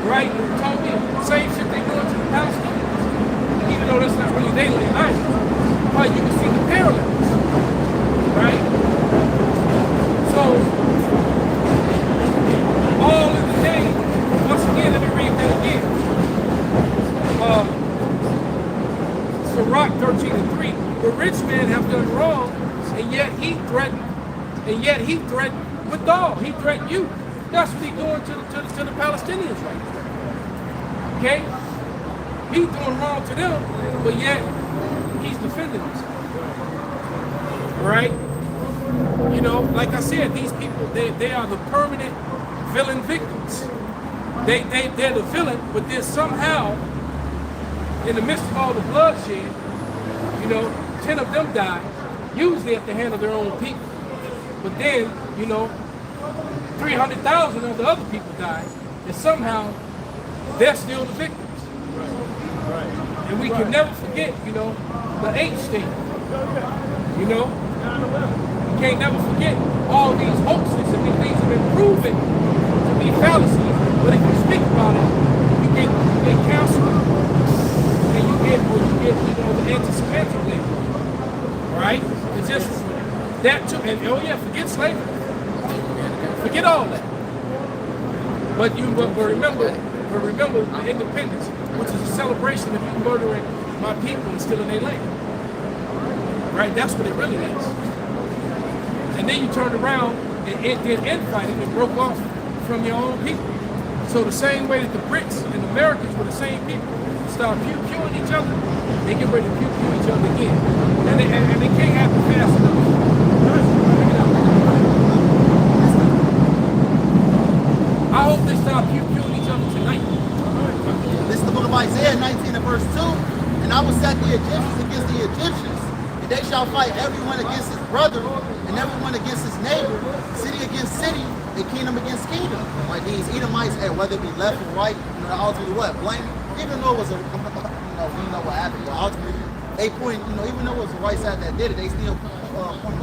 Right? You told me same shit they doing to the Palestinians, even though that's not really their land either. But you can see the parallels, right? So all in the name, once again, let me read that again. Sirach 13:3. The rich man have done wrong, and yet he threatened with all. He threatened you. That's what he's doing to the Palestinians right now. Okay? He's doing wrong to them, but yet he's defending us. Right? You know, like I said, these people, they are the permanent villain victims. They're the villain, but then somehow, in the midst of all the bloodshed, you know, 10 of them died, usually at the hand of their own people. But then, you know, 300,000 of the other people died, and somehow they're still the victims. And we can never forget, you know, the H thing. You know, you can't never forget all these hoaxes and these things have been proven to be fallacies. But if you speak about it, you get canceled, and you get, you know, the anti-Semitic label. Right? It's just that too. And oh yeah, forget slavery. Forget all that. But remember the independence, which is a celebration of you murdering my people and stealing their land. Right? That's what it really is. And then you turned around and did infighting and broke off from your own people. So the same way that the Brits and the Americans were the same people, start pew-pewing each other, they get ready to pew-pew each other again. And they can't happen fast enough. I hope they stop pew-pewing each other tonight. This is the book of Isaiah 19 and verse 2. And I will set the Egyptians against the Egyptians, and they shall fight everyone against his brother, and everyone against his neighbor, city against city, and kingdom against kingdom. Like these Edomites, and whether it be left or right, ultimately what? Blame. Even though it was a, we know what happened, but ultimately, they point, even though it was the right side that did it, they still point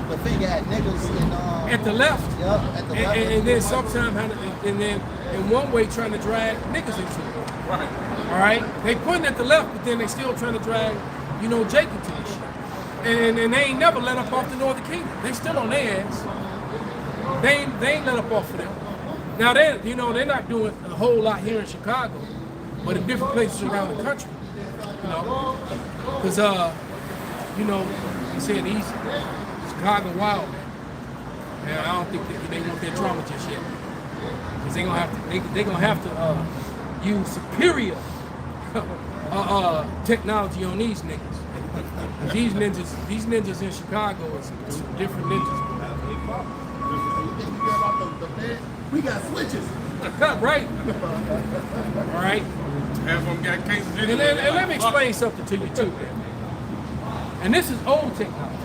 the finger at niggas and at the left. Yep, at the left. And then sometimes, and then in one way trying to drag niggas into it. Right. All right? They pointing at the left, but then they still trying to drag, Jacob to this shit. And they ain't never let up off the Northern Kingdom. They still on their ass. They ain't let up off of them. Now they're not doing a whole lot here in Chicago, but in different places around the country. Because he said he's Chicago wild, man. And I don't think they want their trauma just yet. Because they're gonna have to use superior technology on these niggas. These ninjas in Chicago is some different ninjas. We got switches. Right. All right. Half of them got cases in And let me explain something to you too, man. And this is old technology.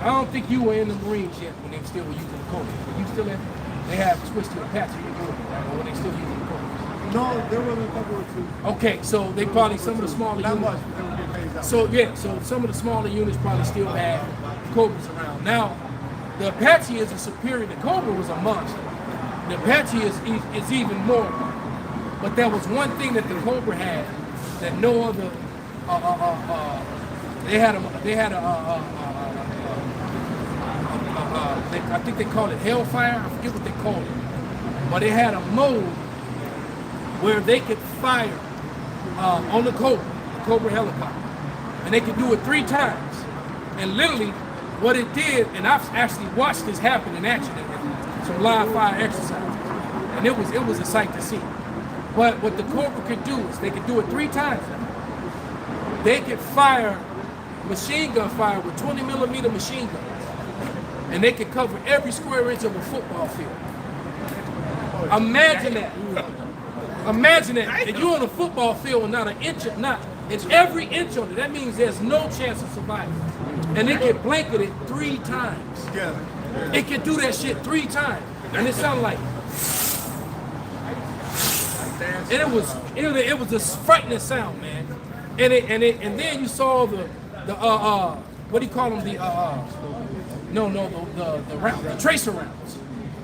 I don't think you were in the Marines yet when they still were using the Cobra. Were you still in? They have switched to Apache when they still using the Cobra. No, there was a couple or two. Okay, so they probably some of the smaller Not units. much. They were getting phased out. So some of the smaller units probably still had Cobras around. Now, the Apache is a superior. The Cobra was a monster. The Apache is even more. But there was one thing that the Cobra had that no other. I think they called it Hellfire. I forget what they called it. But they had a mode where they could fire on the Cobra helicopter, and they could do it 3 times. And literally, what it did, and I've actually watched this happen in action, some live fire exercises, and it was a sight to see. But what the Cobra could do is they could do it 3 times. They could fire machine gun fire with 20 millimeter machine guns, and they could cover every square inch of a football field. Imagine that. Imagine that you're on a football field and not an inch, it's every inch on it. That means there's no chance of survival. And it can blanket it 3 times. Yeah. It can do that shit 3 times, and it sounded like. And it was a frightening sound, man. And then you saw the what do you call them, the tracer rounds.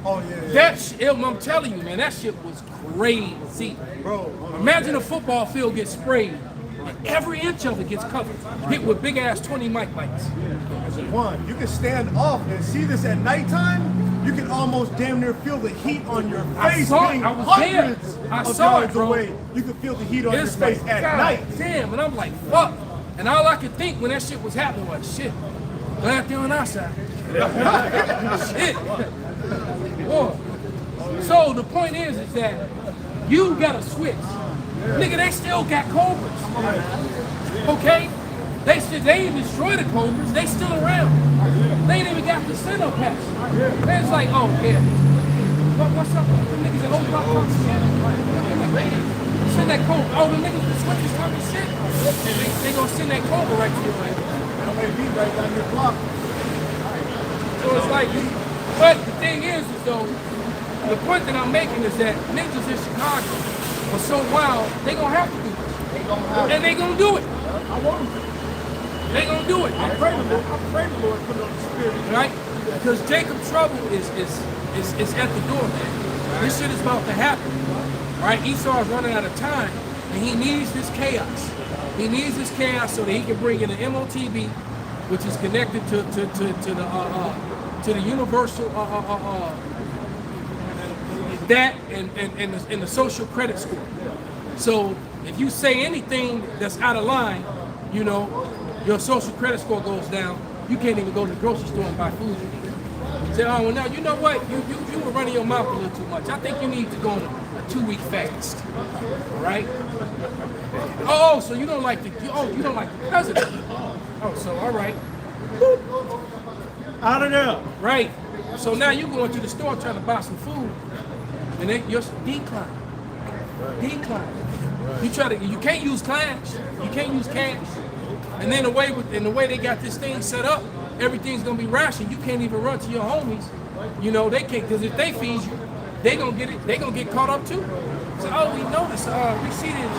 Oh yeah. That shit, I'm telling you, man, that shit was crazy. Bro, Imagine a football field gets sprayed, and every inch of it gets covered, hit with big ass 20 mic bites. One, you can stand off and see this at nighttime. You can almost damn near feel the heat on your face. saw it. being I was hundreds there. I of saw it, yards bro. away. You can feel the heat on It's your face like, at God night. damn, and I'm like, fuck. And all I could think when that shit was happening was, shit, glad they're on our side. Shit. Boy. So the point is that you got to switch. Nigga, they still got Cobras. Okay? They ain't destroyed the Cobras. They still around. They ain't even got the center patch. It's like, oh, yeah. What's up? The niggas at Old Block send that Cobra. Oh, the niggas with switches talking shit. They gonna send that Cobra right to your ass. right down your block. So it's like, but the thing is though, the point that I'm making is that niggas in Chicago are so wild, they gonna have to do it. And they gonna do it. I want them. They gonna do it. I pray the Lord put it on the spirit. Right? Because Jacob's trouble is at the door, man. This shit is about to happen. Right? Esau is running out of time, and he needs this chaos. He needs this chaos so that he can bring in the MOTB, which is connected to the universal that and the social credit score. So if you say anything that's out of line, you know, your social credit score goes down. You can't even go to the grocery store and buy food. Say, oh, well, now, you know what? You were running your mouth a little too much. I think you need to go on a 2-week fast. All right? Oh, so you don't like the president. Oh, so all right. Out of there. Right. So now you going to the store trying to buy some food, and then you're decline. You can't use cash. You can't use cash. And then the way they got this thing set up, everything's gonna be rationed. You can't even run to your homies. You know, they can't, because if they feed you, they gonna get caught up too. So, oh, we noticed, we see this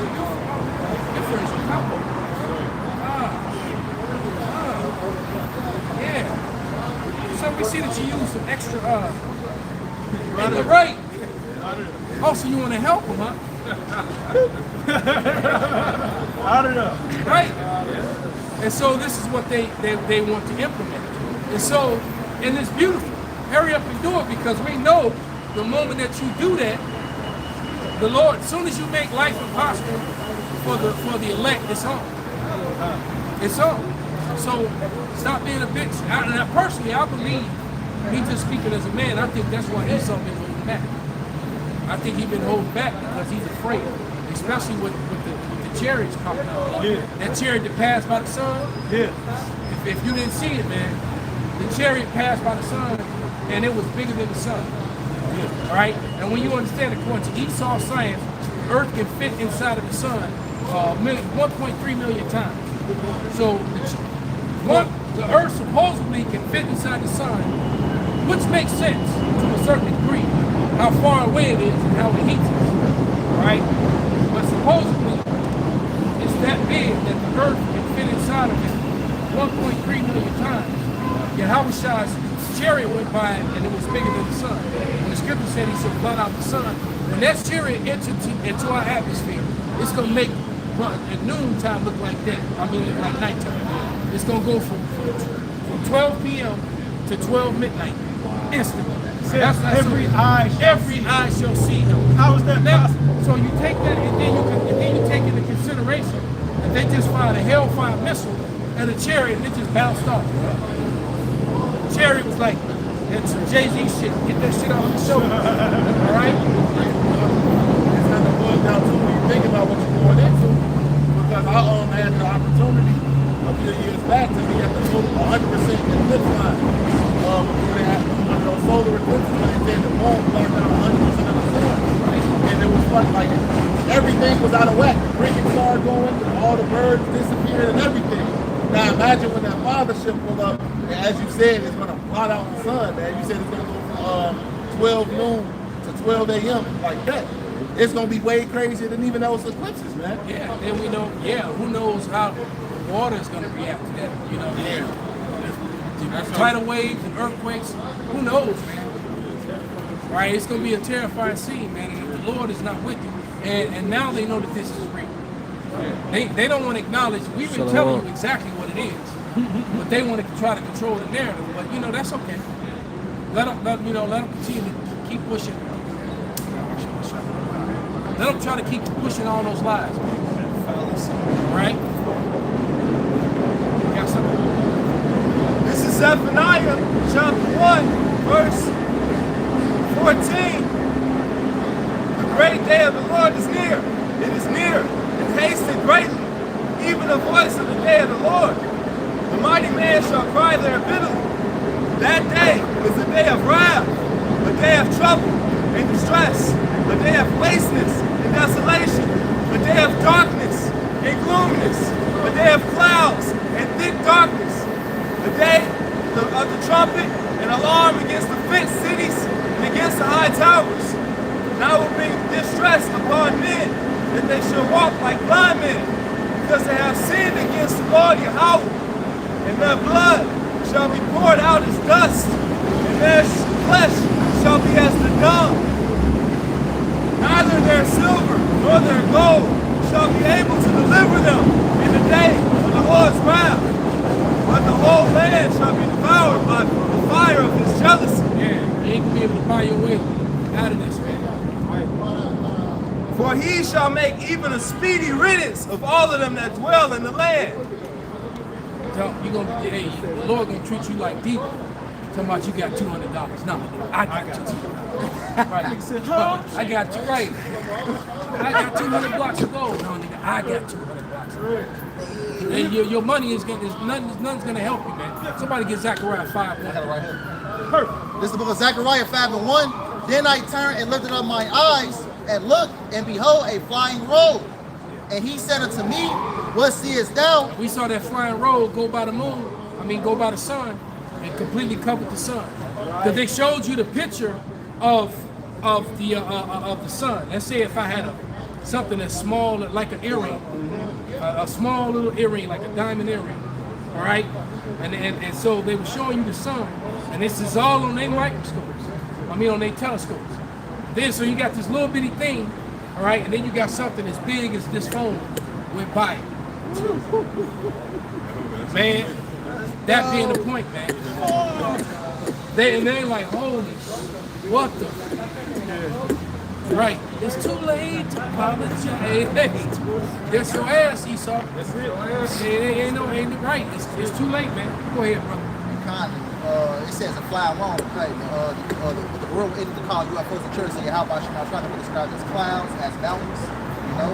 difference in couple. Yeah. So we see that you use some extra, right. Also, you want to help them, huh? I don't know. Right. And so this is what they want to implement. And it's beautiful. Hurry up and do it, because we know the moment that you do that, the Lord, as soon as you make life impossible for the elect, it's on. It's on. So stop being a bitch. And personally, I believe, me just speaking as a man, I think that's why Esau been holding back. I think he's been holding back because he's afraid, especially with the chariots coming out. Yeah. That chariot that passed by the sun. Yeah. If you didn't see it, man, the chariot passed by the sun, and it was bigger than the sun. Yeah. All right? And when you understand, according to Esau's science, Earth can fit inside of the sun 1.3 million times. So the Earth supposedly can fit inside the sun, which makes sense to a certain degree, how far away it is and how it heats us. All right? But supposedly, it's that big that the Earth can fit inside of it 1.3 million times. Yet Hawashi's chariot went by and it was bigger than the sun. When the scripture said he should blot out the sun, when that chariot entered into our atmosphere, it's going to make at noontime look like that. I mean, like nighttime. It's going to go from 12 p.m. to 12 midnight instantly. Every eye shall see him. How is that possible? So you take that, and then you take into consideration that they just fired a Hellfire missile at a chariot and it just bounced off. The chariot was like, that's some Jay-Z shit. Get that shit off the shoulder. All right? It's kind of boiled down to when you think about what you're going into. Because I had the opportunity a few years back to be at the total 100% eclipse line. When they had one of those solar eclipses, when they said the moon blocked out 100% of the sun. Right? And it was fun, like everything was out of whack. The cricket started going, all the birds disappeared and everything. Now imagine when that mothership pulled up, and as you said, it's going to blot out the sun, man. You said it's going to go from 12 noon to 12 a.m. like that. It's going to be way crazier than even those eclipses, man. Yeah, then we know, who knows how the water is going to react to that, you know? Yeah. Tidal waves and earthquakes, who knows, man? Right, it's going to be a terrifying scene, man, and if the Lord is not with you, and now they know that this is real. They don't want to acknowledge, we've been telling you exactly what it is, but they want to try to control the narrative, but you know, that's okay. Let them continue to keep pushing. Let them try to keep pushing all those lies, right? Got something? This is Zephaniah chapter 1, verse 14. The great day of the Lord is near. It is near and hasted greatly, even the voice of the day of the Lord. The mighty man shall cry there bitterly. That day is a day of wrath, a day of trouble and distress, a day of wasteness and desolation, a day of darkness and gloominess, a day of clouds and thick darkness, a day of the trumpet and alarm against the fenced cities and against the high towers. And I will bring distress upon men, that they shall walk like blind men, because they have sinned against the Lord Yahweh, and their blood shall be poured out as dust, and their flesh shall be as the dung. Neither their silver nor their gold shall be able to deliver them in the day of the Lord's wrath, but the whole land shall be devoured by the fire of his jealousy. Yeah, you ain't gonna be able to buy your way out of this, man. For he shall make even a speedy riddance of all of them that dwell in the land. The Lord gonna treat you like people. Talking about you got $200. No, I got you. Right. I got you right. I got 200 blocks of gold. No, nigga, I got 200 blocks of gold. And your money is nothing's gonna help you, man. Somebody get Zechariah 5:1. Perfect. This is the book of Zechariah 5:1. Then I turned and lifted up my eyes and looked, and behold, a flying robe. And he said unto me, what seest thou? We saw that flying roll go by the moon, go by the sun, and completely covered the sun. Because they showed you the picture of the sun. Let's say if I had something that's small, like an earring, a small little earring, like a diamond earring, all right? And so they were showing you the sun, and this is all on their microscopes, on their telescopes. Then, so you got this little bitty thing, all right, and then you got something as big as this phone went by it. Man, that being the point, man. They're like, holy, what the? Right, it's too late to apologize. That's your ass, Esau. That's it. Ain't right. It's too late, man. Go ahead, brother. It says a flying wrong. The world ended to call UFOs the church. Say, how about you not trying to be described as clouds, as mountains, you know?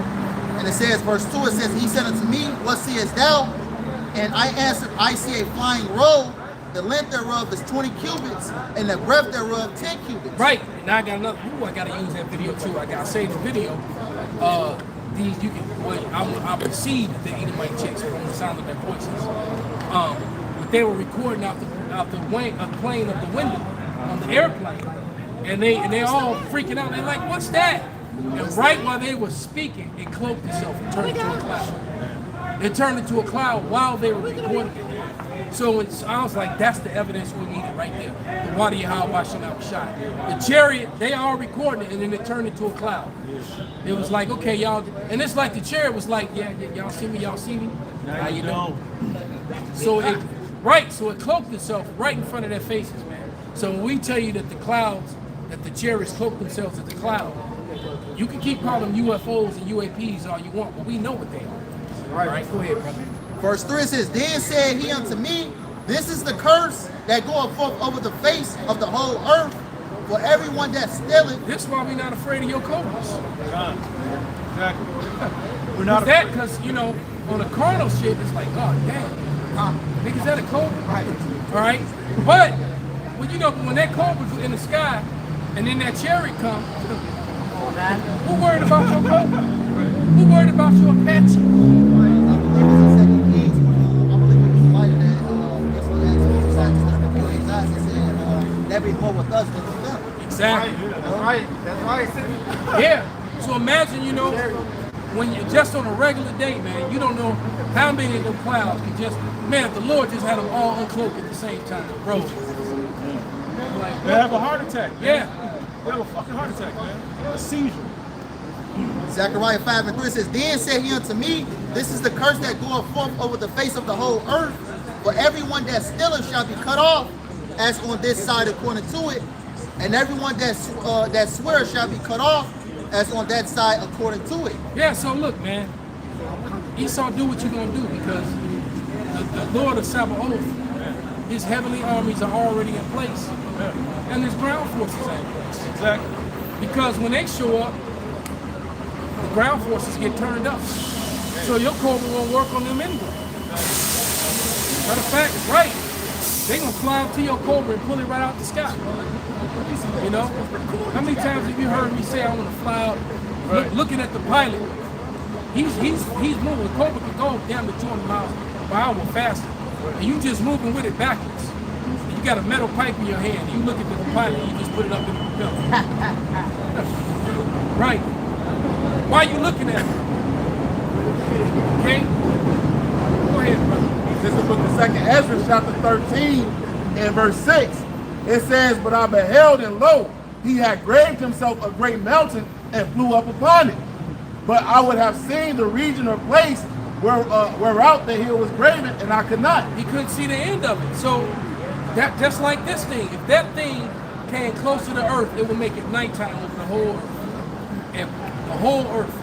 And it says, verse 2, it says, he said unto me, what seest thou? And I answered, I see a flying roll. The length thereof is 20 cubits, and the breadth thereof 10 cubits. Right. Now I got another. Ooh, I gotta use that video too. I gotta save the video. These you can. Well, I perceive that the Edomite chicks from the sound of their voices. But they were recording out the plane of the window on the airplane, and they all freaking out. They're like, "What's that?" And right while they were speaking, it cloaked itself and turned into a cloud. It turned into a cloud while they were recording it. So I was like, that's the evidence we needed right there. The water Yahweh Shem shot. The chariot, they all recording it, and then it turned into a cloud. It was like, okay, y'all, and it's like the chariot was like, yeah, y'all see me? How you doing? So it cloaked itself right in front of their faces, man. So when we tell you that the clouds, that the chariots cloak themselves as the cloud, you can keep calling them UFOs and UAPs all you want, but we know what they are. All right, go ahead, brother. Verse 3 says, then said he unto me, this is the curse that goeth forth over the face of the whole earth for everyone that stealeth. This is why we're not afraid of your cobras. Exactly. We're not that because, on the carnal shit, it's like, God damn. Nigga, is that a cobra? Right. All right? But, when that cobra's in the sky and then that chariot comes, who worried about your cobra? Who worried about your Apache? That be more with us than with them. Exactly. That's right. Yeah. So imagine, when you're just on a regular day, man, you don't know how many of them clouds can just, man, the Lord just had them all uncloaked at the same time, bro. Like, they have a heart attack, man. Yeah. They have a fucking heart attack, man. A seizure. Zechariah 5:3 says, then said he unto me, this is the curse that goeth forth over the face of the whole earth, for everyone that stealeth shall be cut off, as on this side according to it, and everyone that swears shall be cut off, as on that side according to it. Yeah, so look, man, Esau, do what you're going to do, because the Lord of Sabaoth, his heavenly armies are already in place, and his ground forces are in place. Exactly. Because when they show up, the ground forces get turned up. So your cobra won't work on them anyway. Matter of fact, it's right. They're going to fly up to your cobra and pull it right out the sky. How many times have you heard me say I want to fly out, looking at the pilot? He's moving. The cobra can go down to 200 miles per hour faster. And you just moving with it backwards. And you got a metal pipe in your hand. And you look at the pilot, you just put it up in the propeller. Right. Why are you looking at it? Okay? Go ahead, brother. This is the book of 2nd Ezra, chapter 13, and verse 6. It says, but I beheld, and lo, he had graved himself a great mountain and flew up upon it. But I would have seen the region or place whereout the hill was graven, and I could not. He couldn't see the end of it. So, that just like this thing, if that thing came close to the earth, it would make it nighttime over the whole earth. And the whole earth.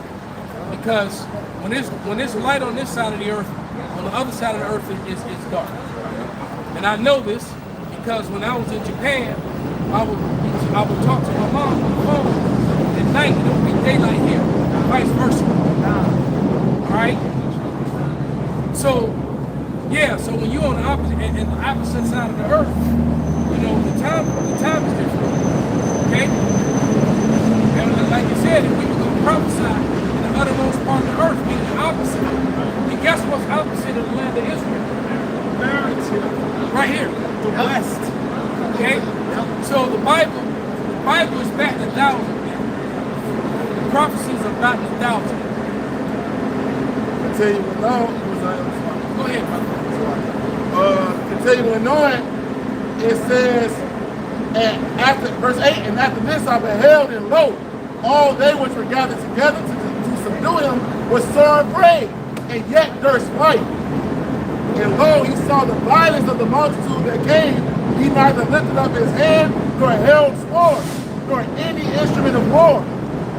Because when there's light on this side of the earth, on the other side of the earth is dark. And I know this because when I was in Japan, I would talk to my mom on the phone at night, and it would be daylight here, vice versa. Alright? So when you're on the opposite side of the earth, the time is different. Okay? And like you said, if we were going to prophesy in the uttermost part of the earth, meaning Okay? So the Bible is back in 1,000. The prophecies are back in 1,000. Continuing on, Go ahead, brother. continuing on, it says, and after verse 8, and after this I beheld, and lo, all they which were gathered together to subdue him was sore afraid, and yet durst fight. And lo, he saw the violence of the multitude that came. He neither lifted up his hand, nor held sword, nor any instrument of war.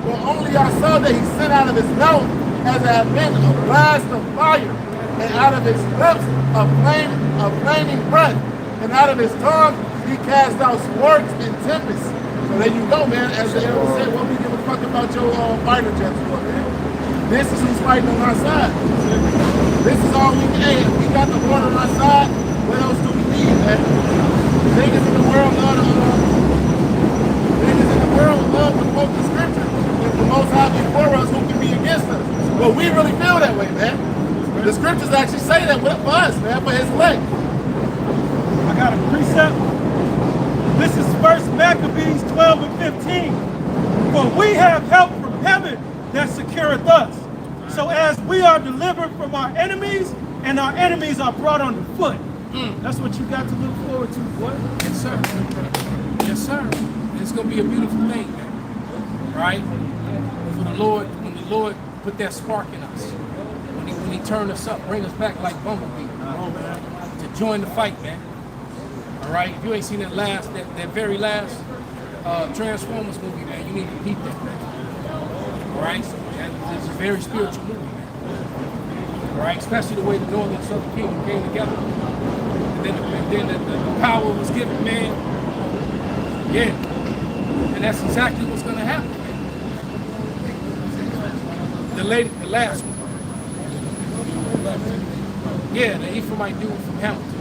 But only I saw that he sent out of his mouth as it had been a blast of fire, and out of his lips a flaming breath, and out of his tongue he cast out swords and tempests. So there you go, man. As the elder said, what we give a fuck about your fighter jets for, man? This is who's fighting on our side. This is all we need. If we got the Lord on our side, what else do we need, man? Niggas in the world love to quote the scripture. If the Most High be for us, who can be against us? Well, we really feel that way, man. The scriptures actually say that for us, man, for his elect. I got a precept. This is 1 Maccabees 12 and 15. For we have help from heaven that secureth us. So as we are delivered from our enemies, and our enemies are brought under foot. That's what you got to look forward to, boy. Yes, sir. Yes, sir. It's going to be a beautiful thing, man. Right? For the Lord, when the Lord put that spark in us, when he turned us up, bring us back like Bumblebee. To join the fight, man. All right? If you ain't seen that very last Transformers movie, man, you need to peep that, man. All right? It's a very spiritual movie, man. All right? Especially the way the Northern and Southern Kingdom came together. And then the power was given, man. Yeah. And that's exactly what's going to happen. The last one. Yeah, the Ephraimite dude from Hamilton.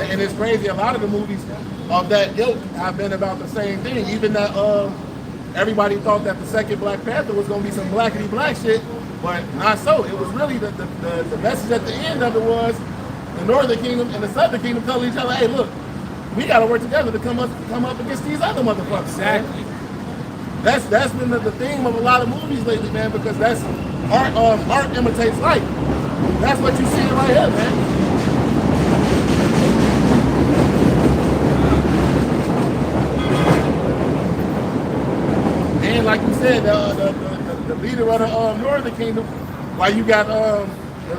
And it's crazy, a lot of the movies of that ilk have been about the same thing. Even that everybody thought that the second Black Panther was going to be some blackity black shit, but not so. It was really the message at the end of it was the Northern Kingdom and the Southern Kingdom telling each other, hey, look, we got to work together to come up against these other motherfuckers. Exactly. Man. That's been the theme of a lot of movies lately, man, because that's art imitates life. That's what you see right here, man. And like you said, the leader of the Northern Kingdom, while you got the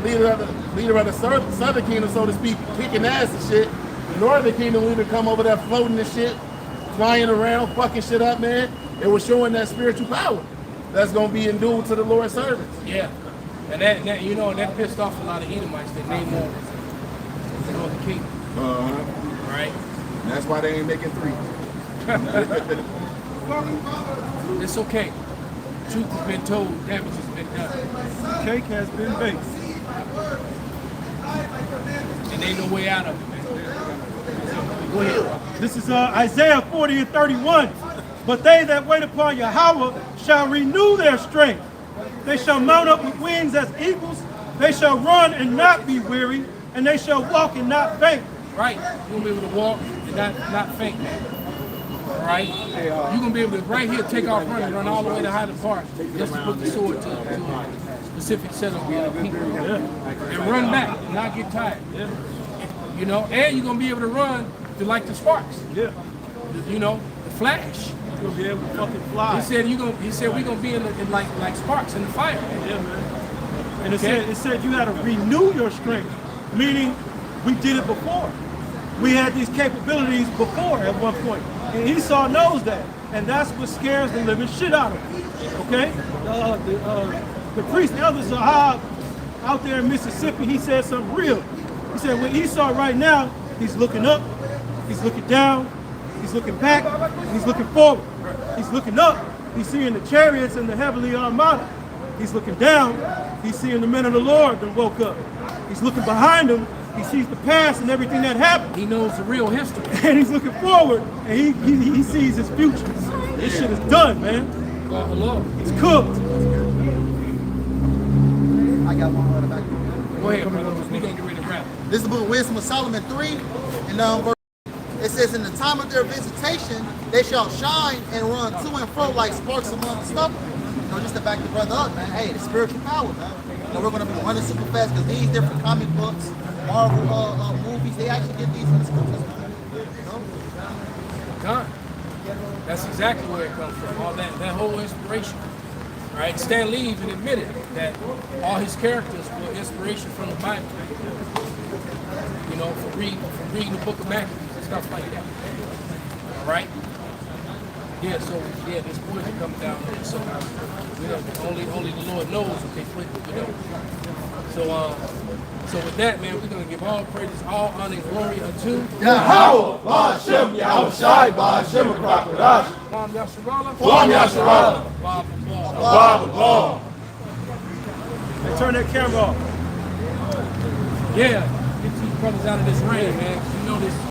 leader of the Southern Kingdom, so to speak, kicking ass and shit, the Northern Kingdom leader come over there floating and shit, flying around, fucking shit up, man. It was showing that spiritual power that's gonna be endued to the Lord's servants. Yeah. And that you know, that pissed off a lot of Edomites that name on the Northern Kingdom. Right? And that's why they ain't making 3. It's okay. Truth has been told, damage has been done. Cake has been baked. And ain't no way out of it, man. Go ahead. This is Isaiah 40 and 31. But they that wait upon Yahweh shall renew their strength. They shall mount up with wings as eagles. They shall run and not be weary, and they shall walk and not faint. Right. You're going to be able to walk and not faint, man. All right? You're going to be able to, right here, take off running, run all the way to Hyde Park, just to put the sword to a specific set of people. And run back and not get tired. You know, and you're going to be able to run to like the Sparks. Yeah. You know, the Flash. You're going to be able to fucking fly. He said we're going to be in like sparks in the fire. Yeah, man. And it said you had to renew your strength, meaning we did it before. We had these capabilities before at one point. And Esau knows that. And that's what scares the living shit out of him. Okay? The priest Elder Zahab out there in Mississippi, he said something real. He said with Esau right now, he's looking up, he's looking down, he's looking back, he's looking forward. He's looking up, he's seeing the chariots and the heavenly armada. He's looking down, he's seeing the men of the Lord that woke up. He's looking behind him, he sees the past and everything that happened. He knows the real history. And he's looking forward, and he sees his future. This shit is done, man. It's cooked. I got one more back. Go ahead, brother. We're going to get ready to wrap. This is the book of Wisdom of Solomon 3, and verse. It says, in the time of their visitation, they shall shine and run to and fro like sparks among the stubble. You know, just to back the brother up, man. Hey, the spiritual power, man. You know, we're going to be running super fast because these different comic books, Marvel movies, they actually get these in the scriptures, man. You know? God. That's exactly where it comes from. All that whole inspiration. Right? Stan Lee even admitted that all his characters were inspiration from the Bible. You know, from reading the book of Matthew and stuff like that. All right? Yeah, so this poison coming down there. So you know, only the Lord knows what they put, you know. So with that, man, we're gonna give all praises, all honor and glory unto Yahweh, Ba'ashem, Yahweh Shai, Ba'ashem, Krakodash. Kwam Yasharala. Kwam Yasharala. Bob. Hey, turn that camera off. Yeah, get these brothers out of this rain, man. You know this.